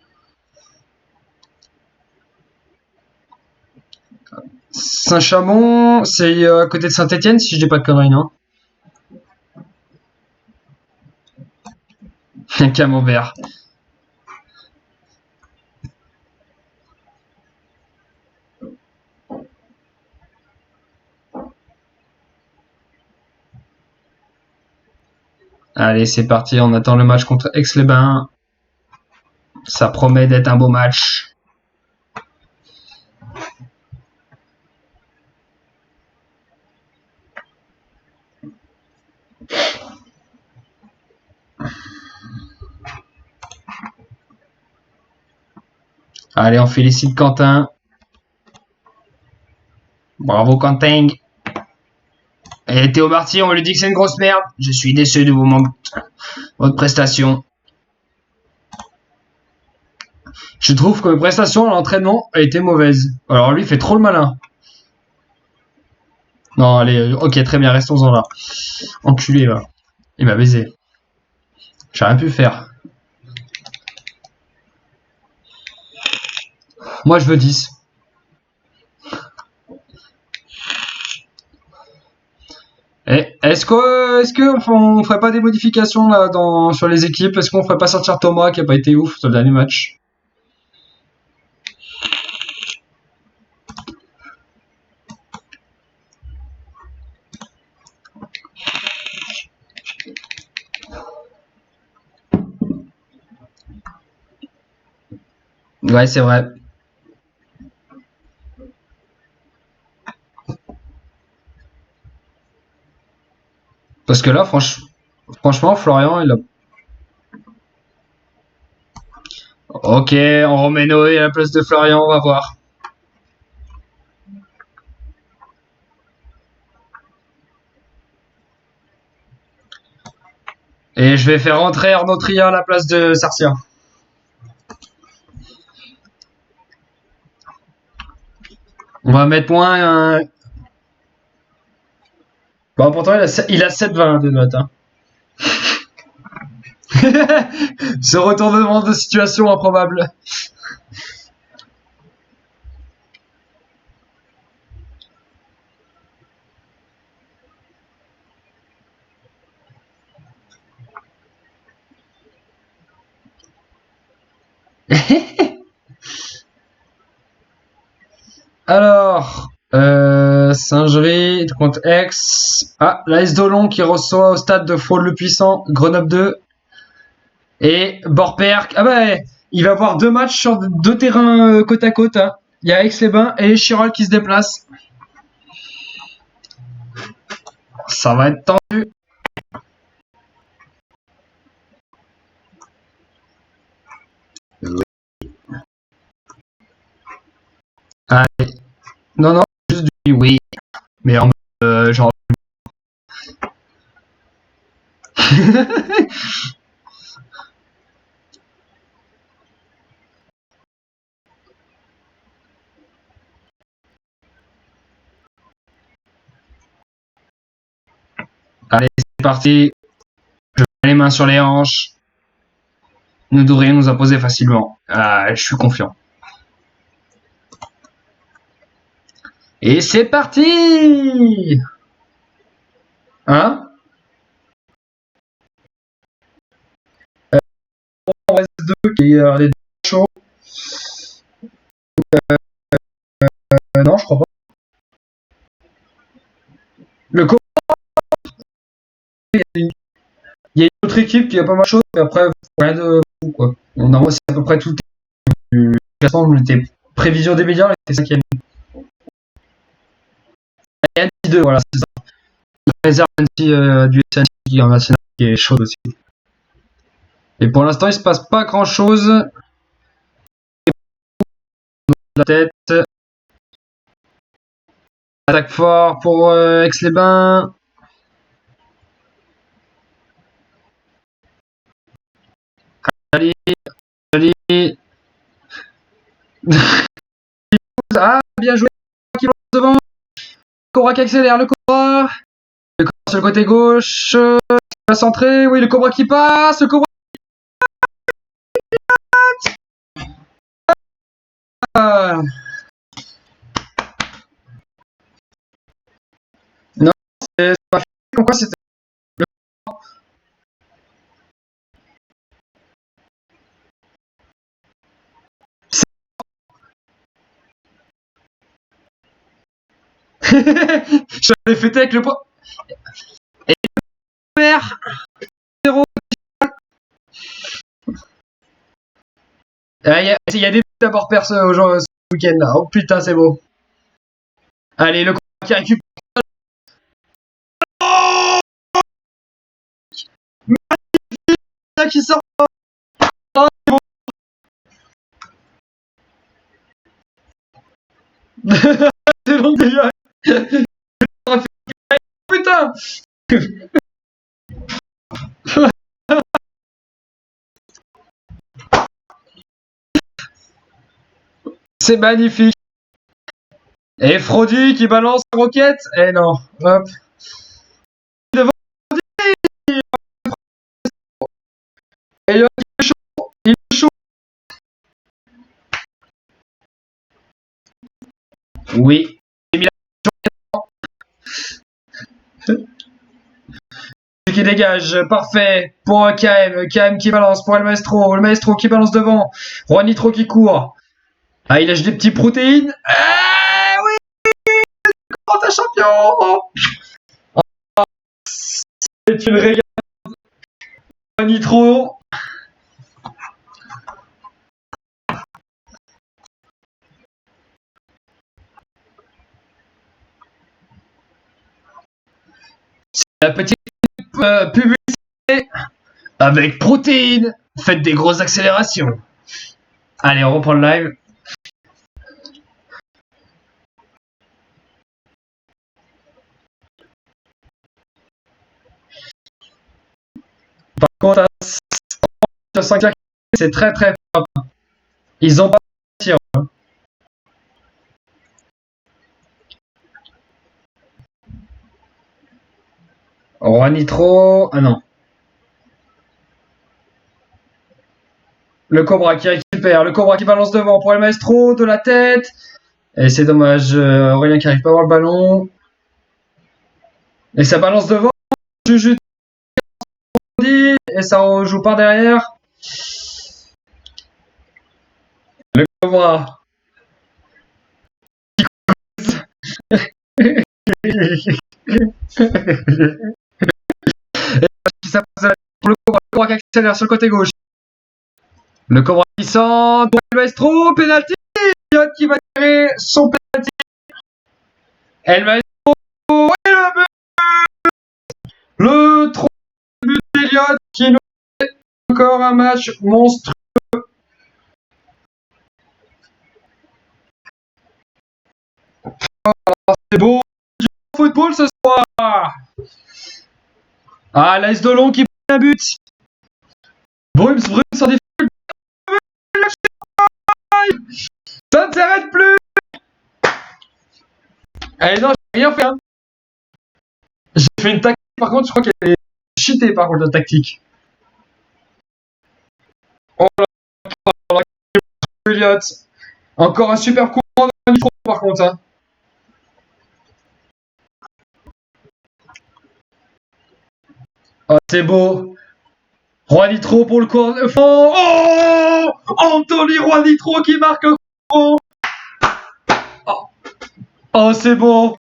Saint-Chamond, c'est à côté de Saint-Etienne, si je dis pas de conneries, non? Un camembert. Allez, c'est parti, on attend le match contre Aix-les-Bains. Ça promet d'être un beau match. Allez, on félicite Quentin. Bravo Quentin. Et Théo Marty, on lui dit que c'est une grosse merde. Je suis déçu de votre prestation. Je trouve que mes prestations à l'entraînement a été mauvaise. Alors lui, il fait trop le malin. Non, allez, ok, très bien, restons-en là. Enculé, va. Il m'a baisé. J'ai rien pu faire. Moi, je veux 10. Est-ce que on ferait pas des modifications là sur les équipes? Est-ce qu'on ferait pas sortir Thomas qui a pas été ouf sur le dernier match? Ouais, c'est vrai. Parce que là, franchement, Florian, il a... Ok, on remet Noé à la place de Florian, on va voir. Et je vais faire rentrer Arnaud Tria à la place de Sarcia. On va mettre moins. Bon, pourtant, il a 7,20 de notes. Hein. Ce retournement de situation improbable. Alors, Singerie contre Aix. Ah, l'AS Dolon qui reçoit au stade de Fraude-le-Puissant, Grenoble 2. Et Borperk. Ah bah, il va avoir 2 matchs sur 2 terrains côte à côte. Hein. Il y a Aix-les-Bains et Chirol qui se déplacent. Ça va être tendu. Allez. Non, juste du oui. Mais en mode genre. Allez, c'est parti. Je mets les mains sur les hanches. Nous devrions nous imposer facilement. Ah, je suis confiant. Et c'est parti. Hein? On reste 2 qui est les 2 chauds. Non, je crois pas. Le co- il y a une autre équipe qui a pas mal de choses, mais après, rien de fou, quoi. On a c'est à peu près tout le classement, on était prévision des médias, on était 5ème. Il y a Annecy 2, voilà, c'est ça. La réserve du SNC qui est en national qui est chaude aussi. Et pour l'instant, il se passe pas grand chose. La tête. Attaque fort pour Aix-les-Bains. Allez. Ah, bien joué. Qui lance devant. Cobra qui accélère. Le Cobra sur le côté gauche. Il va centrer. Oui, le Cobra qui passe. Le Cobra. Ah. Non, c'est pas fait. Pourquoi c'était. J'avais fêté avec le point. Et le vert. 0. Il y a des buts d'abord perso ce week-end là. Oh putain, c'est beau. Allez, le Cobra qui récupère. Oh, qui sort. Oh, c'est bon déjà. Putain. C'est magnifique. Et Frody qui balance la roquette. Eh non. Hop. Devant Frody. Et il est chaud. Il est chaud. Oui. Qui dégage, parfait pour KM, KM qui balance pour le maestro qui balance devant, Juan Nitro qui court. Ah, il lâche des petits protéines. Ah oui, grand champion. Ah, c'est une régale. Juan Nitro. C'est la petite publicité avec protéines. Faites des grosses accélérations. Allez, on reprend le live. Par contre, à 5 c'est très très fort. Ils ont pas tiré. Roi Nitro. Ah non. Le Cobra qui récupère. Le Cobra qui balance devant pour El Maestro de la tête. Et c'est dommage. Aurélien qui arrive pas à avoir le ballon. Et ça balance devant. Juju. Et ça joue par derrière. Le Cobra. Qui s'appelle pour le Cobra qui accélère sur le côté gauche. Le Cobra qui centre pour El Maestro, penalty. Elliott qui va tirer son penalty. El Maestro et le but. Le 3 but d'Elliott qui nous fait encore un match monstrueux. C'est beau du football ce soir. Ah, l'As Dolon qui prend un but. Brumes sur des ça ne s'arrête plus. Allez, non, j'ai rien fait. Hein. J'ai fait une tactique, par contre, je crois qu'elle est cheatée, par contre, la tactique. Oh là là, Elliott. Encore un super coup de micro, par contre. Hein. Oh, c'est beau. Roi Nitro pour le corner. Oh, Anthony Roi Nitro qui marque un coup. Oh, c'est beau.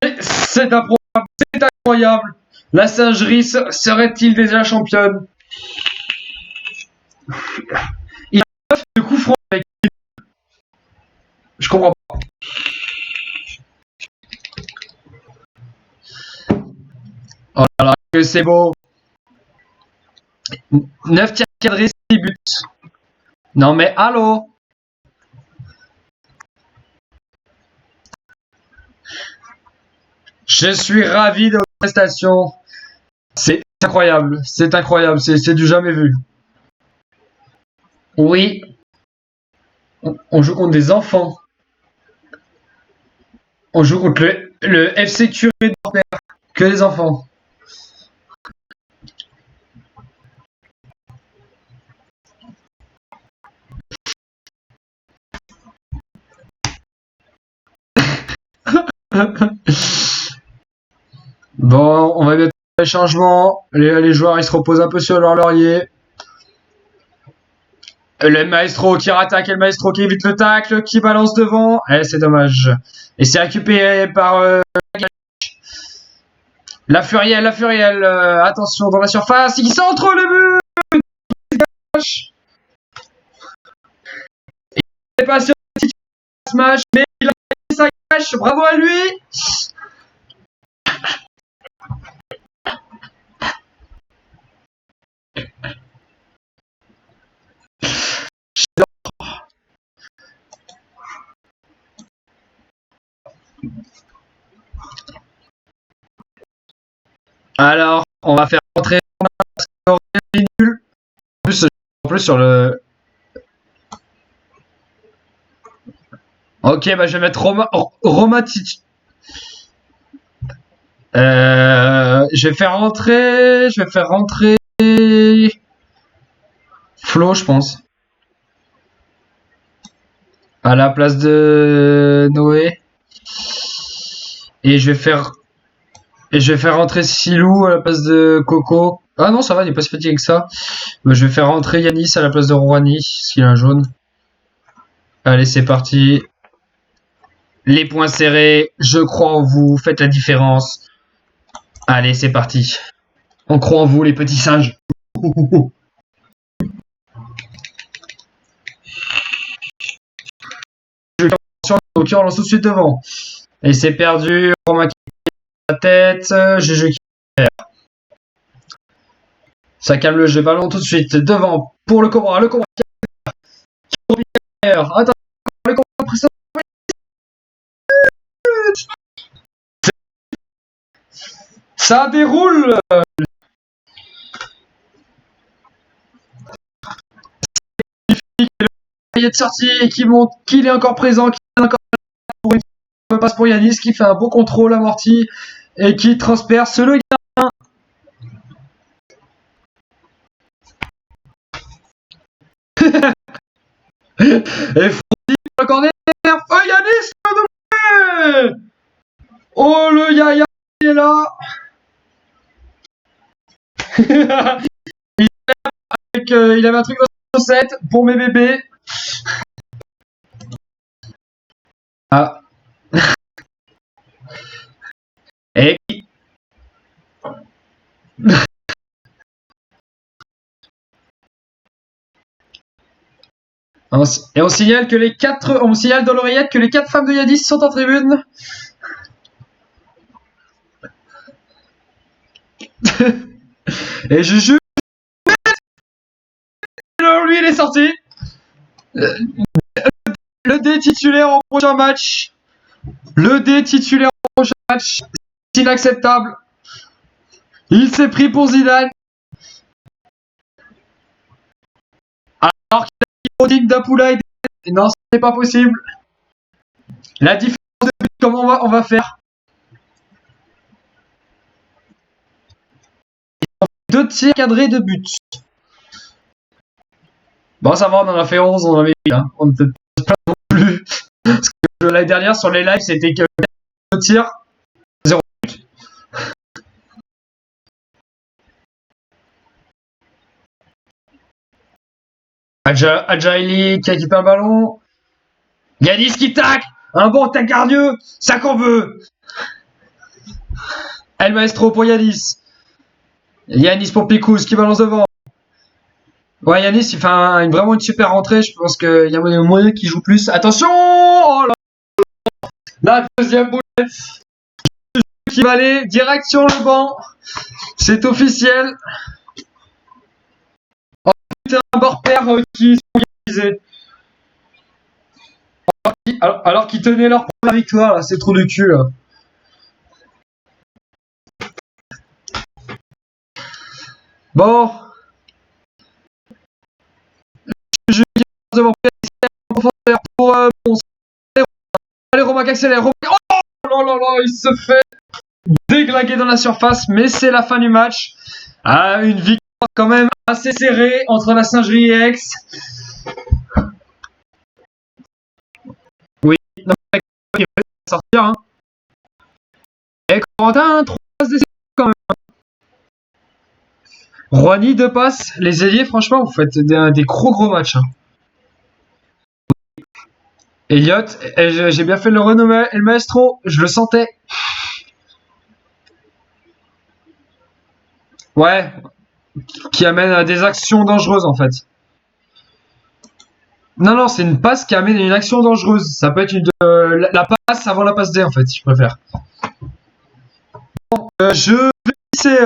C'est improbable. C'est incroyable. La singerie serait-il déjà championne? Il a 9 de coups francs avec. Je comprends pas. Oh là là, que c'est beau. 9 tirs cadrés, 6 buts. Non mais allô. Je suis ravi de votre prestation. C'est incroyable, c'est du jamais vu. Oui, on joue contre des enfants. On joue contre le FC Curé d'Orpère. Que des enfants. Bon, on va bientôt faire les changements. Les joueurs ils se reposent un peu sur leur laurier. Le Maestro qui rattaque et le Maestro qui évite le tacle, qui balance devant. Eh, c'est dommage. Et c'est récupéré par la Furiel. Attention dans la surface. Il centre le but. Il n'est pas sur le smash, mais il a fait sa cache. Bravo à lui. Alors, on va faire rentrer nul. En plus sur le. Ok, bah je vais mettre Romatic. Je vais faire rentrer Flo, je pense. À la place de Noé. Et je vais faire rentrer Silou à la place de Coco. Ah non, ça va, il n'est pas si fatigué que ça. Bah, je vais faire rentrer Yanis à la place de Rouhani, parce qu'il a un jaune. Allez, c'est parti. Les poings serrés, je crois en vous, faites la différence. Allez, c'est parti. On croit en vous, les petits singes. Ok, on lance tout de suite devant. Et c'est perdu. Romain qui la tête. GG qui perd. Ça calme le jeu. Ballon tout de suite. Devant pour le Cobra. Le Cobra qui attends, le Cobra précédent. Ça déroule. Il est sorti et qui montre qu'il est encore présent, qu'il est encore pour une passe pour Yanis qui fait un beau contrôle amorti et qui transperce le gars. Et Fondy pour le corner. Oh, Yanis le doublé. Oh, le Yaya, il est là. Il avait un truc dans sa chaussette pour mes bébés. Ah. Et on signale que on signale dans l'oreillette que les 4 femmes de Yadis sont en tribune. Et Juju, lui, il est sorti. Le D titulaire au prochain match. Le D titulaire au prochain match. C'est inacceptable. Il s'est pris pour Zidane. Alors qu'il a dit Odin d'Apoula et non, ce n'est pas possible. La différence de but, comment on va faire? 2 tirs cadrés de but. Bon, ça va, on en a fait 11, on en avait 8. Hein. On ne peut pas non plus. Parce que l'année dernière, sur les lives, c'était que 2 tirs, 0 but. Adjaili qui récupère le ballon. Yanis qui tacle. Un bon tac gardieux. Ça qu'on veut. El Maestro pour Yanis. Yanis pour Picous qui balance devant. Ouais, Yanis, il fait vraiment une super rentrée. Je pense qu'il y a moyen qu'il joue plus. Attention! Oh là! La deuxième boulette qui va aller direct sur le banc. C'est officiel. Oh putain, un bord père qui sont organisés. Alors qu'ils tenaient leur première victoire, là, c'est trop du cul, là. Bon. Je devant profondeur pour allez, Romain qui accélère. Oh là là là, il se fait déglinguer dans la surface, mais c'est la fin du match. Ah, une victoire quand même assez serrée entre la Singerie et Aix. Oui, non, mais il va sortir. Hein. Et Corentin, 3 passes d'essai quand même. Rouhani, 2 passes. Les ailiers, franchement, vous faites des gros matchs. Hein. Elliot, j'ai bien fait le renommer El Maestro, je le sentais. Ouais, qui amène à des actions dangereuses en fait. Non, c'est une passe qui amène à une action dangereuse. Ça peut être la passe avant la passe D en fait, si je préfère. Bon, je vais laisser.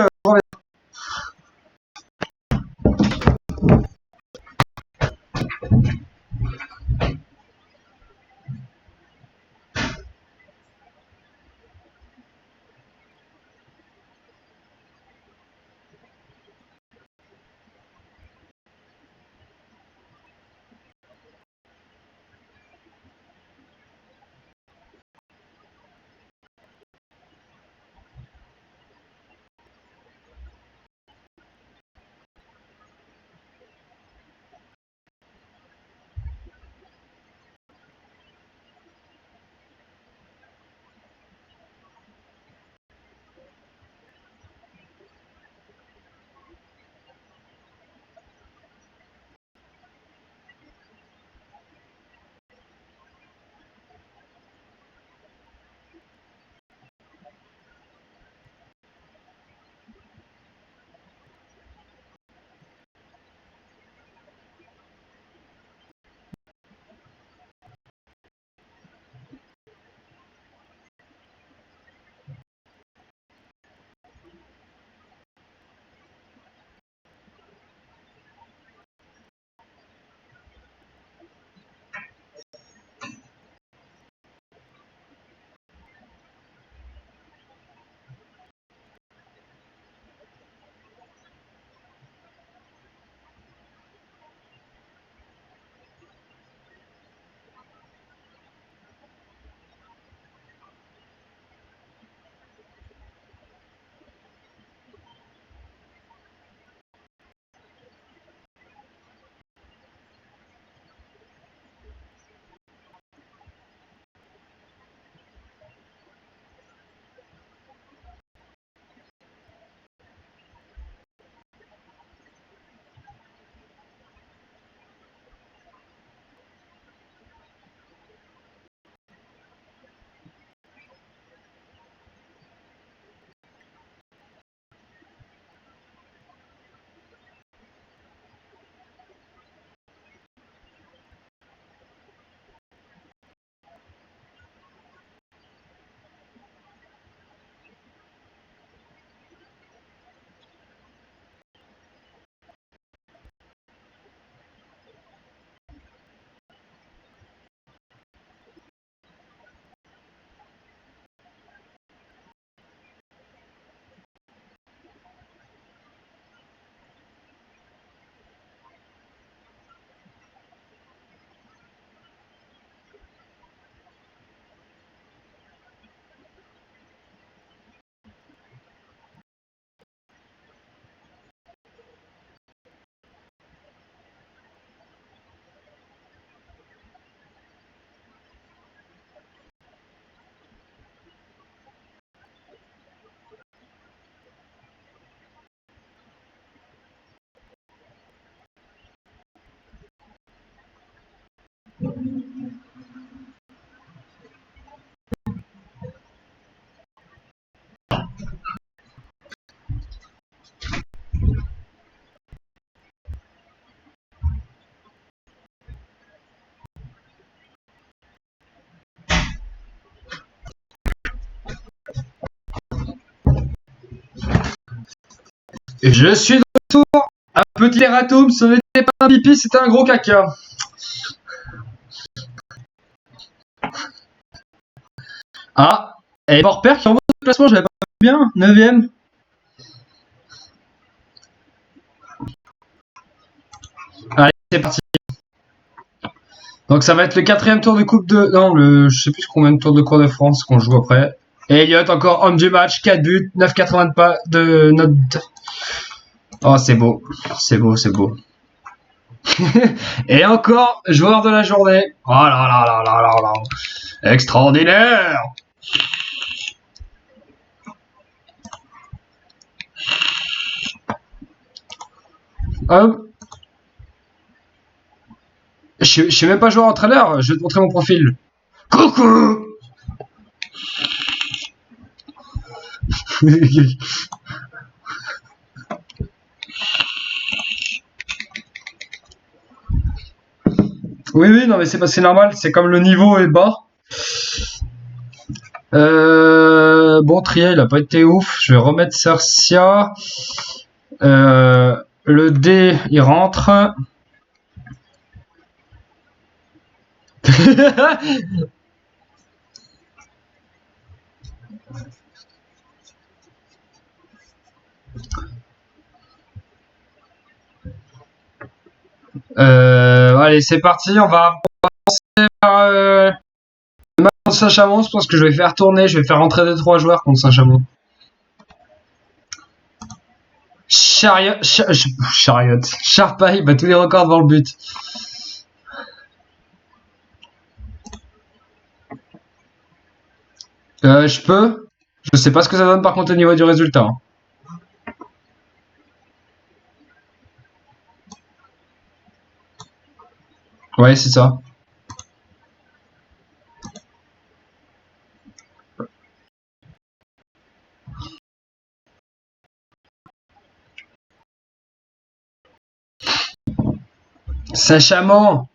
Je suis de retour. Un petit erratum, ce n'était pas un pipi, c'était un gros caca. Ah, et Morpère qui envoie le classement, j'avais pas vu bien, 9ème. Allez, c'est parti. Donc ça va être le 4ème tour de Coupe de... Non, je sais plus combien de tours de Coupe de France qu'on joue après. Et Elliott, encore homme du match, 4 buts, 9,80 de note. Oh, c'est beau. C'est beau, c'est beau. Et encore, joueur de la journée. Oh là là là là là là. Extraordinaire. Hop. Je sais même pas jouer en entraîneur, je vais te montrer mon profil. Coucou. Oui, non, mais c'est normal, c'est comme le niveau est bas. Bon, Trier, il a pas été ouf. Je vais remettre Cercia. Le D, il rentre. Allez, c'est parti. On va commencer par le match contre Saint-Chamond. Je pense que je vais faire tourner. Je vais faire rentrer 2-3 joueurs contre Saint-Chamond. Chariot. Charpaille bat tous les records devant le but. Je peux. Je sais pas ce que ça donne par contre au niveau du résultat. Ouais, c'est ça. Saint-Chamond.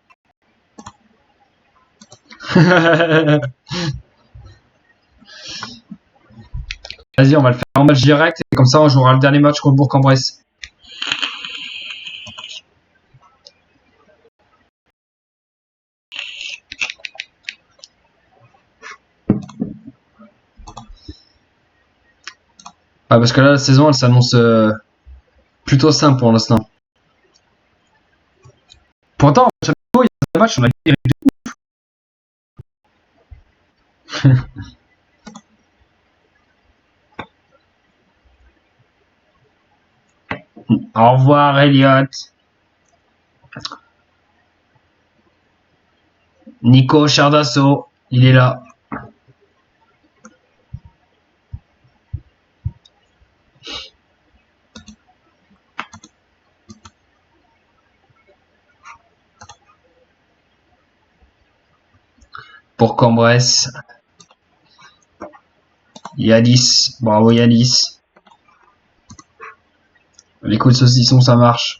Vas-y, on va le faire en match direct et comme ça on jouera le dernier match contre Bourg-en-Bresse. Ah, parce que là la saison elle s'annonce plutôt simple pour l'instant. Pourtant, il y a des matchs, on a gagné de ouf. Au revoir, Elliott. Nico Chardasso, il est là. Pour Cambrai. Yanis, bravo Yanis. Les coups de saucisson, ça marche.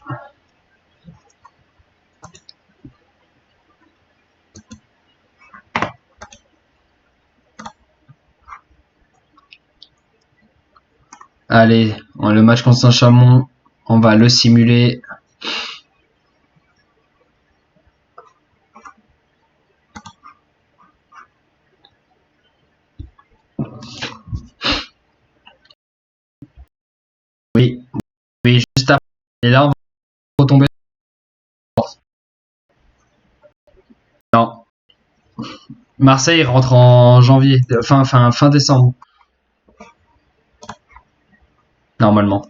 Allez, le match contre Saint-Chamond, on va le simuler. Oui, juste après. Et là, on va retomber. Non. Marseille rentre en janvier, fin décembre. Normalement.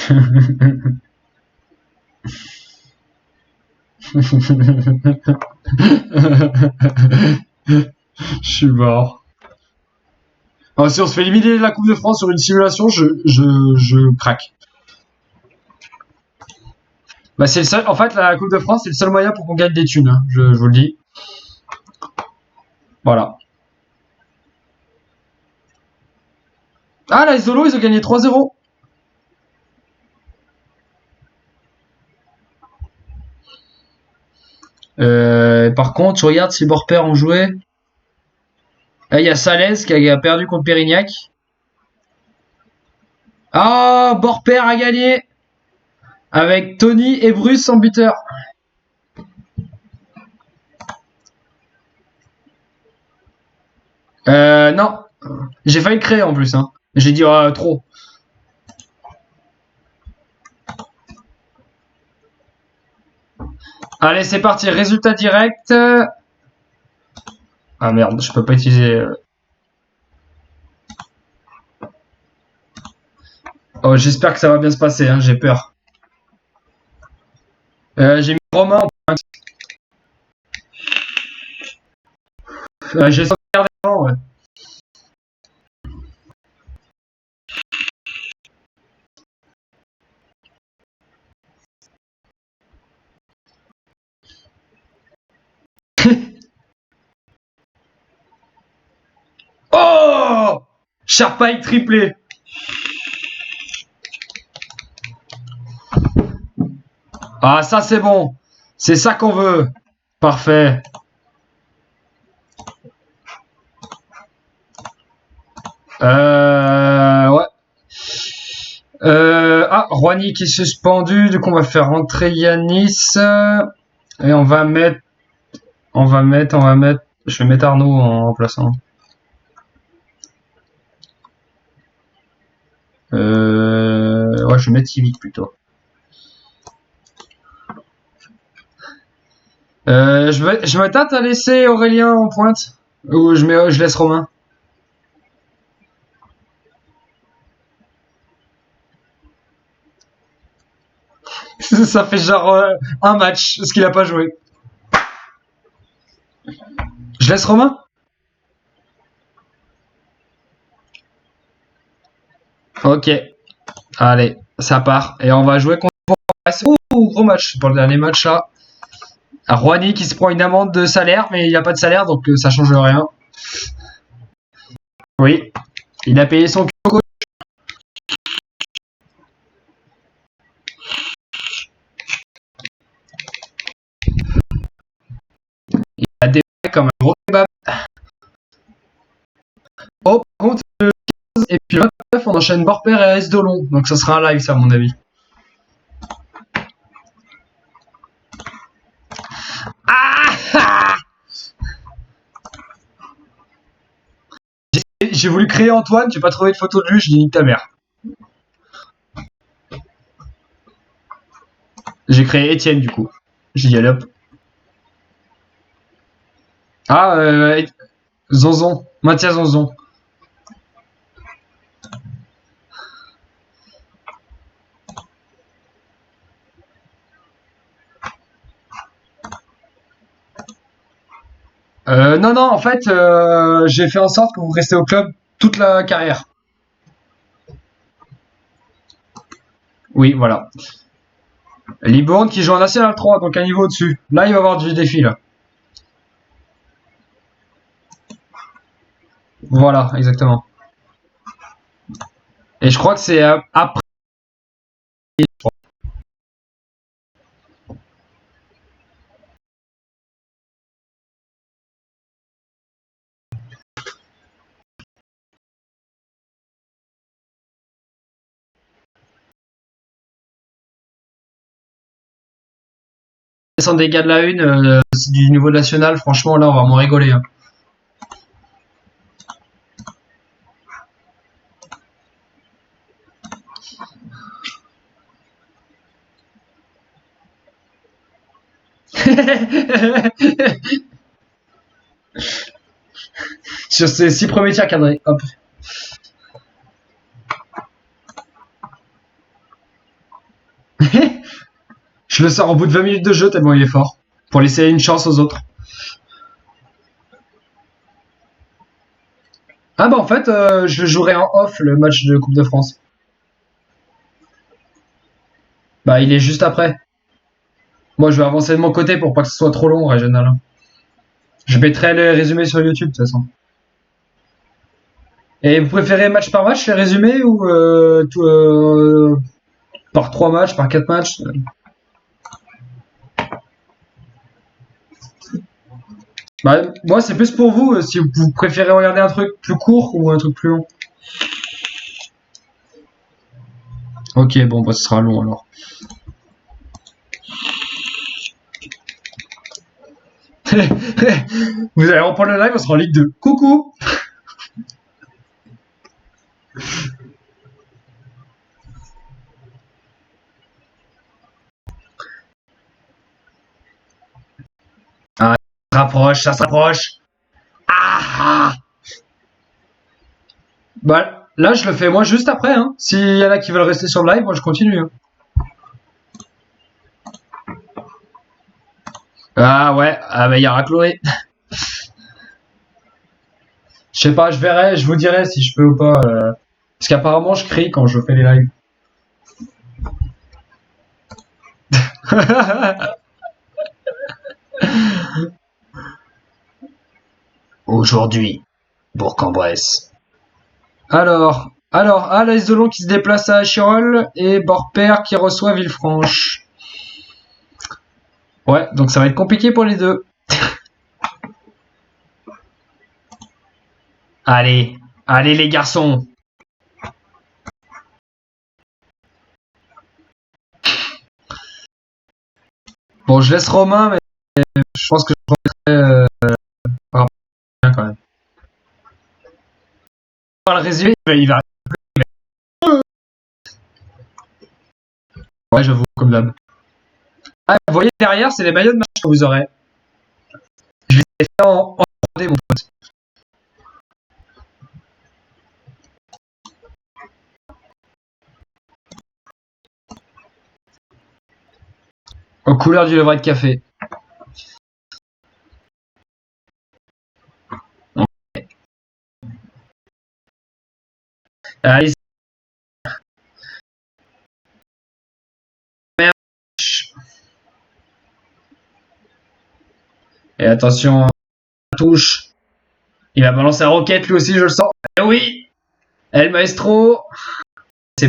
Je suis mort. Alors, si on se fait éliminer la Coupe de France sur une simulation, je craque. Bah, c'est le seul. En fait, la Coupe de France, c'est le seul moyen pour qu'on gagne des thunes. Hein. Je vous le dis. Voilà. Ah, la Isolo, ils ont gagné 3-0. Par contre, je regarde si Borper ont joué. Là, il y a Salès qui a perdu contre Pérignac. Ah, Borper a gagné avec Tony et Bruce en buteur. Non. J'ai failli le créer en plus. Hein. J'ai dit trop. Allez, c'est parti. Résultat direct. Ah merde, je peux pas utiliser... Oh, j'espère que ça va bien se passer, hein, j'ai peur. J'ai mis Romain en pointe. J'ai sauvegardé avant, ouais. Oh, Sharpike triplé. Ah, ça c'est bon. C'est ça qu'on veut. Parfait. Ouais. Ah, Rouani qui est suspendu. Du coup, on va faire rentrer Yanis. Et on va mettre. Je vais mettre Arnaud en remplaçant. Ouais, je vais mettre Civic plutôt. Je me tâte à laisser Aurélien en pointe. Ou je laisse Romain. Ça fait genre un match, parce qu'il a pas joué. Je laisse Romain? Ok. Allez, ça part. Et on va jouer contre... Ouh, gros match pour le dernier match là. Rouani qui se prend une amende de salaire, mais il n'a pas de salaire, donc ça change rien. Oui. Il a payé son coach. Il a des comme un gros kebab. Oh, par contre, le 15 et puis le 29, on enchaîne Borper et AS Dolon. Donc ça sera un live, ça, à mon avis. Ah, j'ai voulu créer Antoine, j'ai pas trouvé de photo de lui, je dis nique ta mère. J'ai créé Étienne du coup. J'ai dit allez hop. Ah, Zonzon, Mathias Zonzon. Non, en fait, j'ai fait en sorte que vous restez au club toute la carrière. Oui, voilà. Libourne qui joue en National 3, donc un niveau au-dessus. Là, il va y avoir du défi, là. Voilà, exactement. Et je crois que c'est après. Sans dégâts de la une, c'est du niveau national, franchement, là, on va m'en rigoler. Hein. Sur ces 6 premiers tirs cadrés, hop. Je le sors au bout de 20 minutes de jeu tellement il est fort. Pour laisser une chance aux autres. Ah bah en fait, je jouerai en off le match de Coupe de France. Bah il est juste après. Moi, je vais avancer de mon côté pour pas que ce soit trop long, régional. Je mettrai les résumés sur YouTube, de toute façon. Et vous préférez match par match, les résumés, ou par 3 matchs, par 4 matchs? Bah, moi, c'est plus pour vous, si vous préférez regarder un truc plus court ou un truc plus long. Ok, bon, bah, ce sera long alors. Vous allez reprendre le live, on sera en Ligue 2. Coucou! Ah, ça se rapproche, ça se rapproche. Ah! Bah, là, je le fais moi juste après, hein. S'il y en a qui veulent rester sur le live, moi, je continue, hein. Ah ouais, ah bah, il y aura Chloé. Je sais pas, je verrai, je vous dirai si je peux ou pas. Parce qu'apparemment, je crie quand je fais les lives. Aujourd'hui, Bourg-en-Bresse. Alors, l'AS Delon qui se déplace à Chirol et Borpère qui reçoit Villefranche. Ouais, donc ça va être compliqué pour les deux. Allez, allez les garçons. Bon, je laisse Romain, mais je pense que je remettrai par rapport à bien quand même. Par le résumé, il va. Ouais, j'avoue, comme d'hab. Ah, vous voyez derrière, c'est les maillots de match que vous aurez. Je les ai fait en 3D, mon pote. Aux couleurs du levrette de café. Allez. Et attention, touche. Il va balancer la roquette lui aussi, je le sens. Eh oui, El Maestro. C'est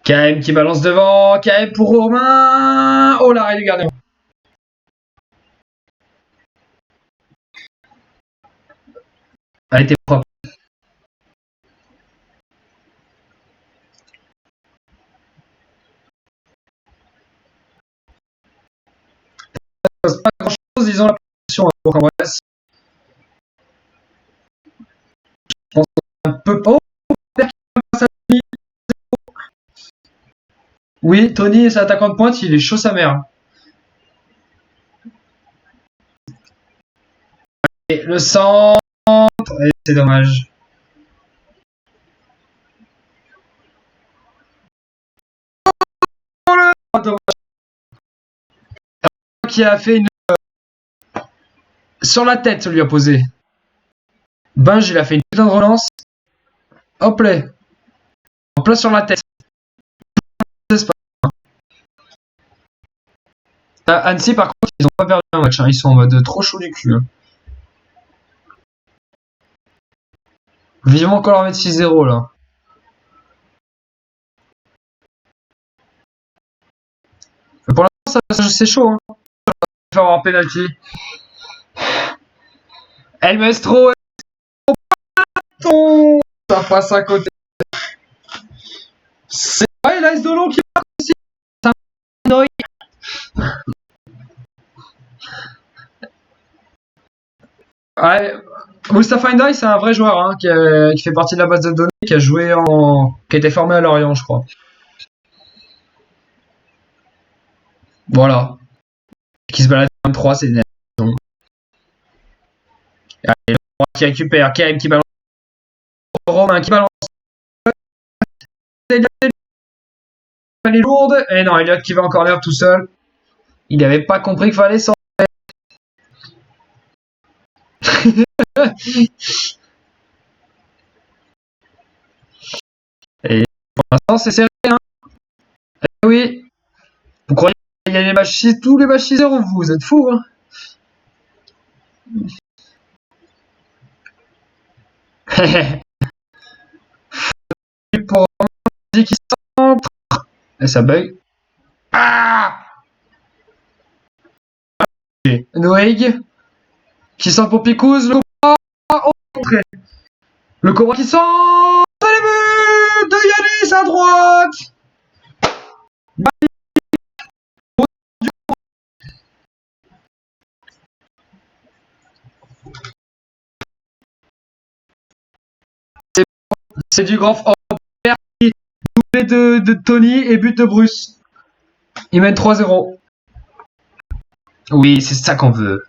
KM qui balance devant. KM pour Romain. Oh l'arrêt du gardien. Elle était propre. Ça passe pas grand chose, disons la position à Bourg-en-Bresse. Je pense un peu. Oh, oui, Tony, c'est attaquant de pointe, il est chaud sa mère. Et le centre, et c'est dommage. Oh, dommage. Qui a fait une. Sur la tête, ça lui a posé. Binge, il a fait une putain de relance. Hop là. En plein sur la tête. Annecy, par contre, ils ont pas perdu un match. Hein. Ils sont en mode trop chaud du cul. Hein. Vivement qu'on leur mette 6-0 là. Mais pour l'instant, c'est chaud. Hein. Il va avoir un penalty. El Maestro. Ça passe à côté. C'est vrai, l'AS Delon qui marque aussi. C'est un Noy. Ouais, Mustapha Ndiaye, c'est un vrai joueur hein, qui fait partie de la base de données, qui a joué qui a été formé à Lorient, je crois. Voilà. Qui se balade en 3, c'est une raison. Allez, qui récupère, KM qui balance. Romain qui balance. Elle est lourde. Et non, Elliot qui va en corner tout seul. Il n'avait pas compris qu'il fallait s'en. Et pour l'instant, c'est serré. Hein. Et oui, Vous croyez qu'il y a les matchs, tous les matchs 6 heures, vous êtes fous, hein. Pour qui centre. Et ça bug. Ah! Noeg qui centre pour Picouz. Le Cobra. Oh, entrée. Le Cobra qui centre. Le but de Yanis à droite. C'est du grand doublé de Tony et but de Bruce. Il mène 3-0. Oui, c'est ça qu'on veut.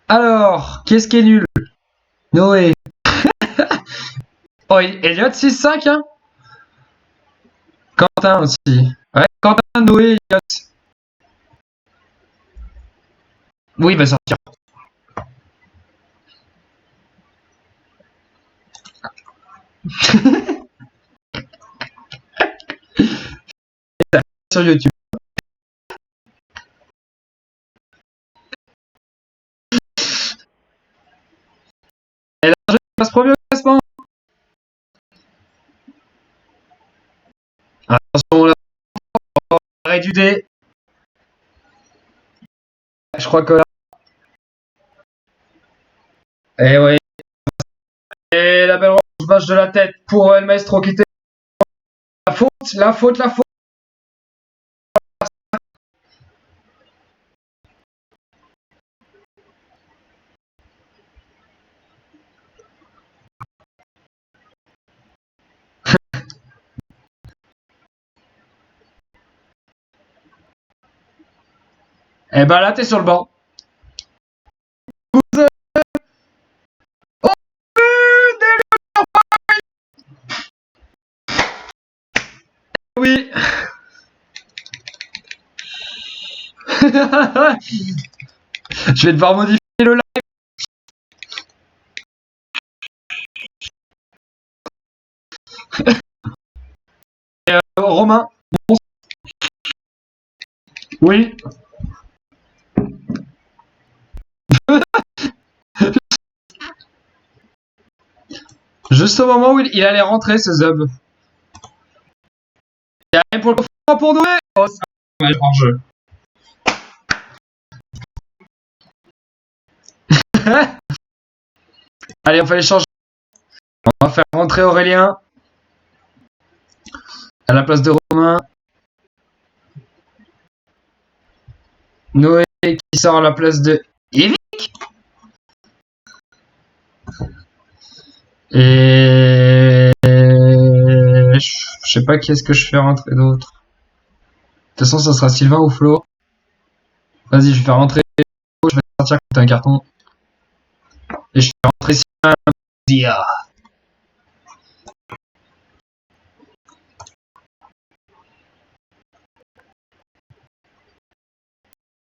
Alors, qu'est-ce qui est nul? Noé. Oh, Elliot 6-5, hein. Quentin aussi. Ouais, Quentin, Noé, Elliot. Oui, il va sortir. Sur YouTube. Et là, je passe premier au classement. Attention, là, arrêt du dé. Je crois que là. Et oui. Et la belle vache de la tête pour El Maestro qui était. La faute. Et ben là, t'es sur le banc. Oui. Je vais devoir modifier le live. Romain. Oui. Juste au moment où il allait rentrer, ce Zub. Il y a rien pour Noé. Oh, ça va être hors jeu. Allez, on fait les changements. On va faire rentrer Aurélien à la place de Romain. Noé qui sort à la place de Yvick. Et je sais pas qui est-ce que je fais rentrer d'autre. De toute façon, ça sera Sylvain ou Flo. Vas-y, je vais faire rentrer. Je vais sortir quand t'as un carton. Et je fais rentrer Sylvain. Dia.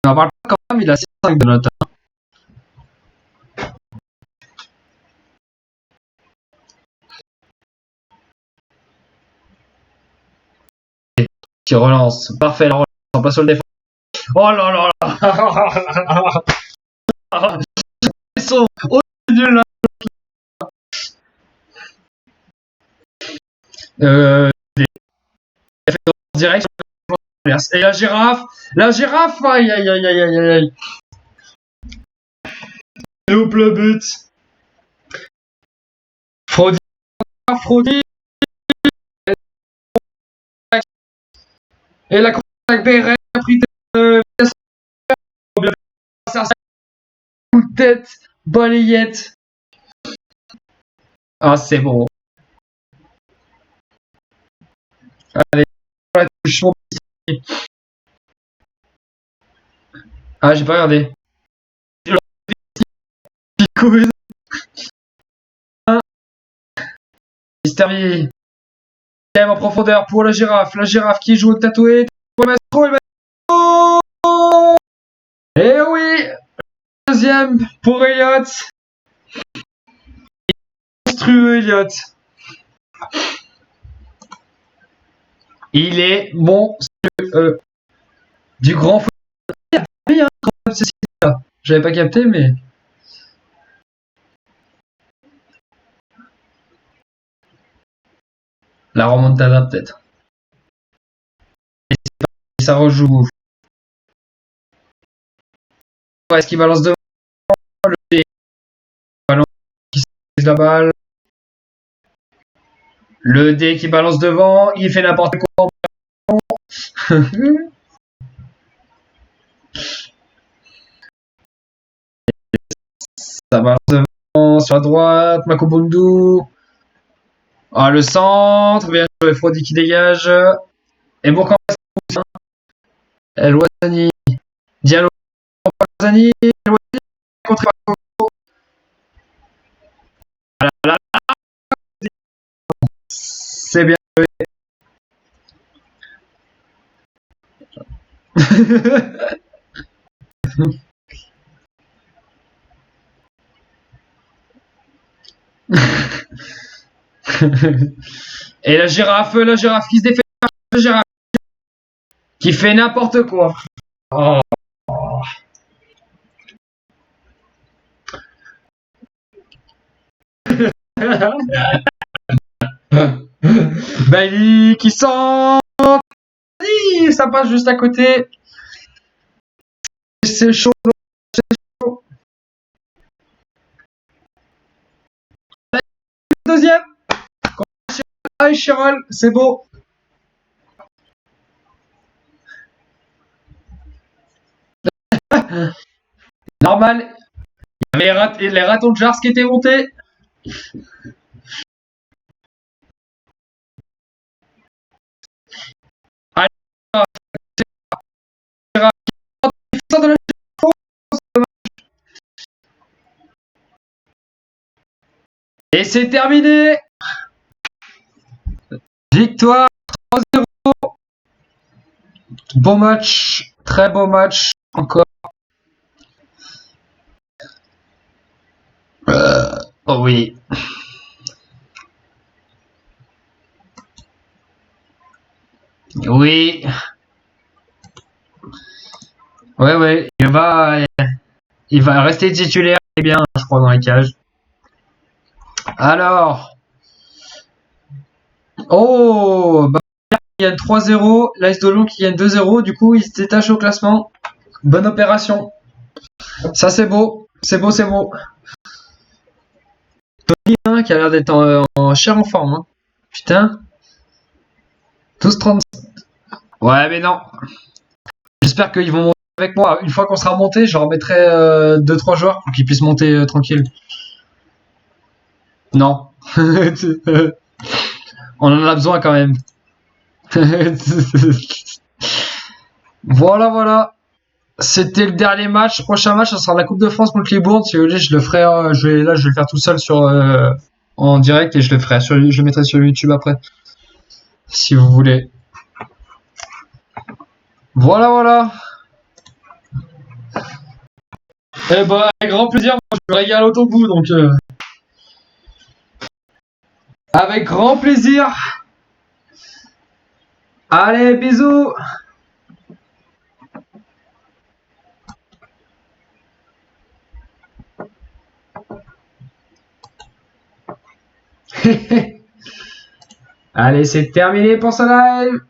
On en parle pas quand même, il a 6-5 de note. Qui relance. Parfait, la relance. On passe sur le défense. Oh là là là. Ils sont au milieu là. Direct. Et la girafe. Aïe aïe aïe aïe aïe aïe. Loupe le but. Fraudy. Et la contact Béret a pris de coup de tête, balayette. Ah, c'est bon. Allez, la touche. Ah, j'ai pas regardé. Picouz. Mister en profondeur pour la girafe. La girafe qui joue avec tatoué. Pour le maestro. Et oui, deuxième pour Elliot. Monstrueux Elliot. Il est monstrueux. Du grand foot. Il y a un grand foot, ceci, là. J'avais pas capté, mais. La remontada, peut-être. Et ça rejoue. Est-ce qu'il balance devant le D? Ballon qui saisit la balle. Le D qui balance devant. Il fait n'importe quoi. Ça balance devant. Sur la droite. Makobundu. Ah, le centre. Bien joué. Frodi qui dégage. Et Bourg El Ouazzani. Diallo. Ouazzani. El Ouazzani. Contre c'est bien joué. Et la girafe qui se défait. La girafe qui fait n'importe quoi. Oh. Bailey qui sent. Ça passe juste à côté. C'est chaud. C'est chaud. Deuxième. Ah, Chiral, c'est beau. Normal. Il y avait les ratons de Jars qui étaient montés. Et c'est terminé. Victoire 3-0. Bon match, très beau match encore. Oh oui. Oui. Ouais, il va rester titulaire, et bien, je crois, dans les cages. Alors. Oh, bah, il gagne 3-0, l'AS Dolon qui gagne 2-0, du coup, il se détache au classement. Bonne opération. Ça, c'est beau. C'est beau, c'est beau. Tony, hein, qui a l'air d'être en chair en forme. Hein. Putain. 12-30. Ouais, mais non. J'espère qu'ils vont monter avec moi. Une fois qu'on sera monté, je remettrai 2-3 joueurs pour qu'ils puissent monter tranquille. Non. On en a besoin quand même. Voilà. C'était le dernier match. Prochain match, ça sera la Coupe de France contre Libourne. Si vous voulez, je le ferai. Je vais le faire tout seul en direct et je le mettrai sur YouTube après. Si vous voulez. Voilà. Eh ben, avec grand plaisir. Moi, je me régale au bout, donc. Avec grand plaisir. Allez, bisous. Allez, c'est terminé pour ce live.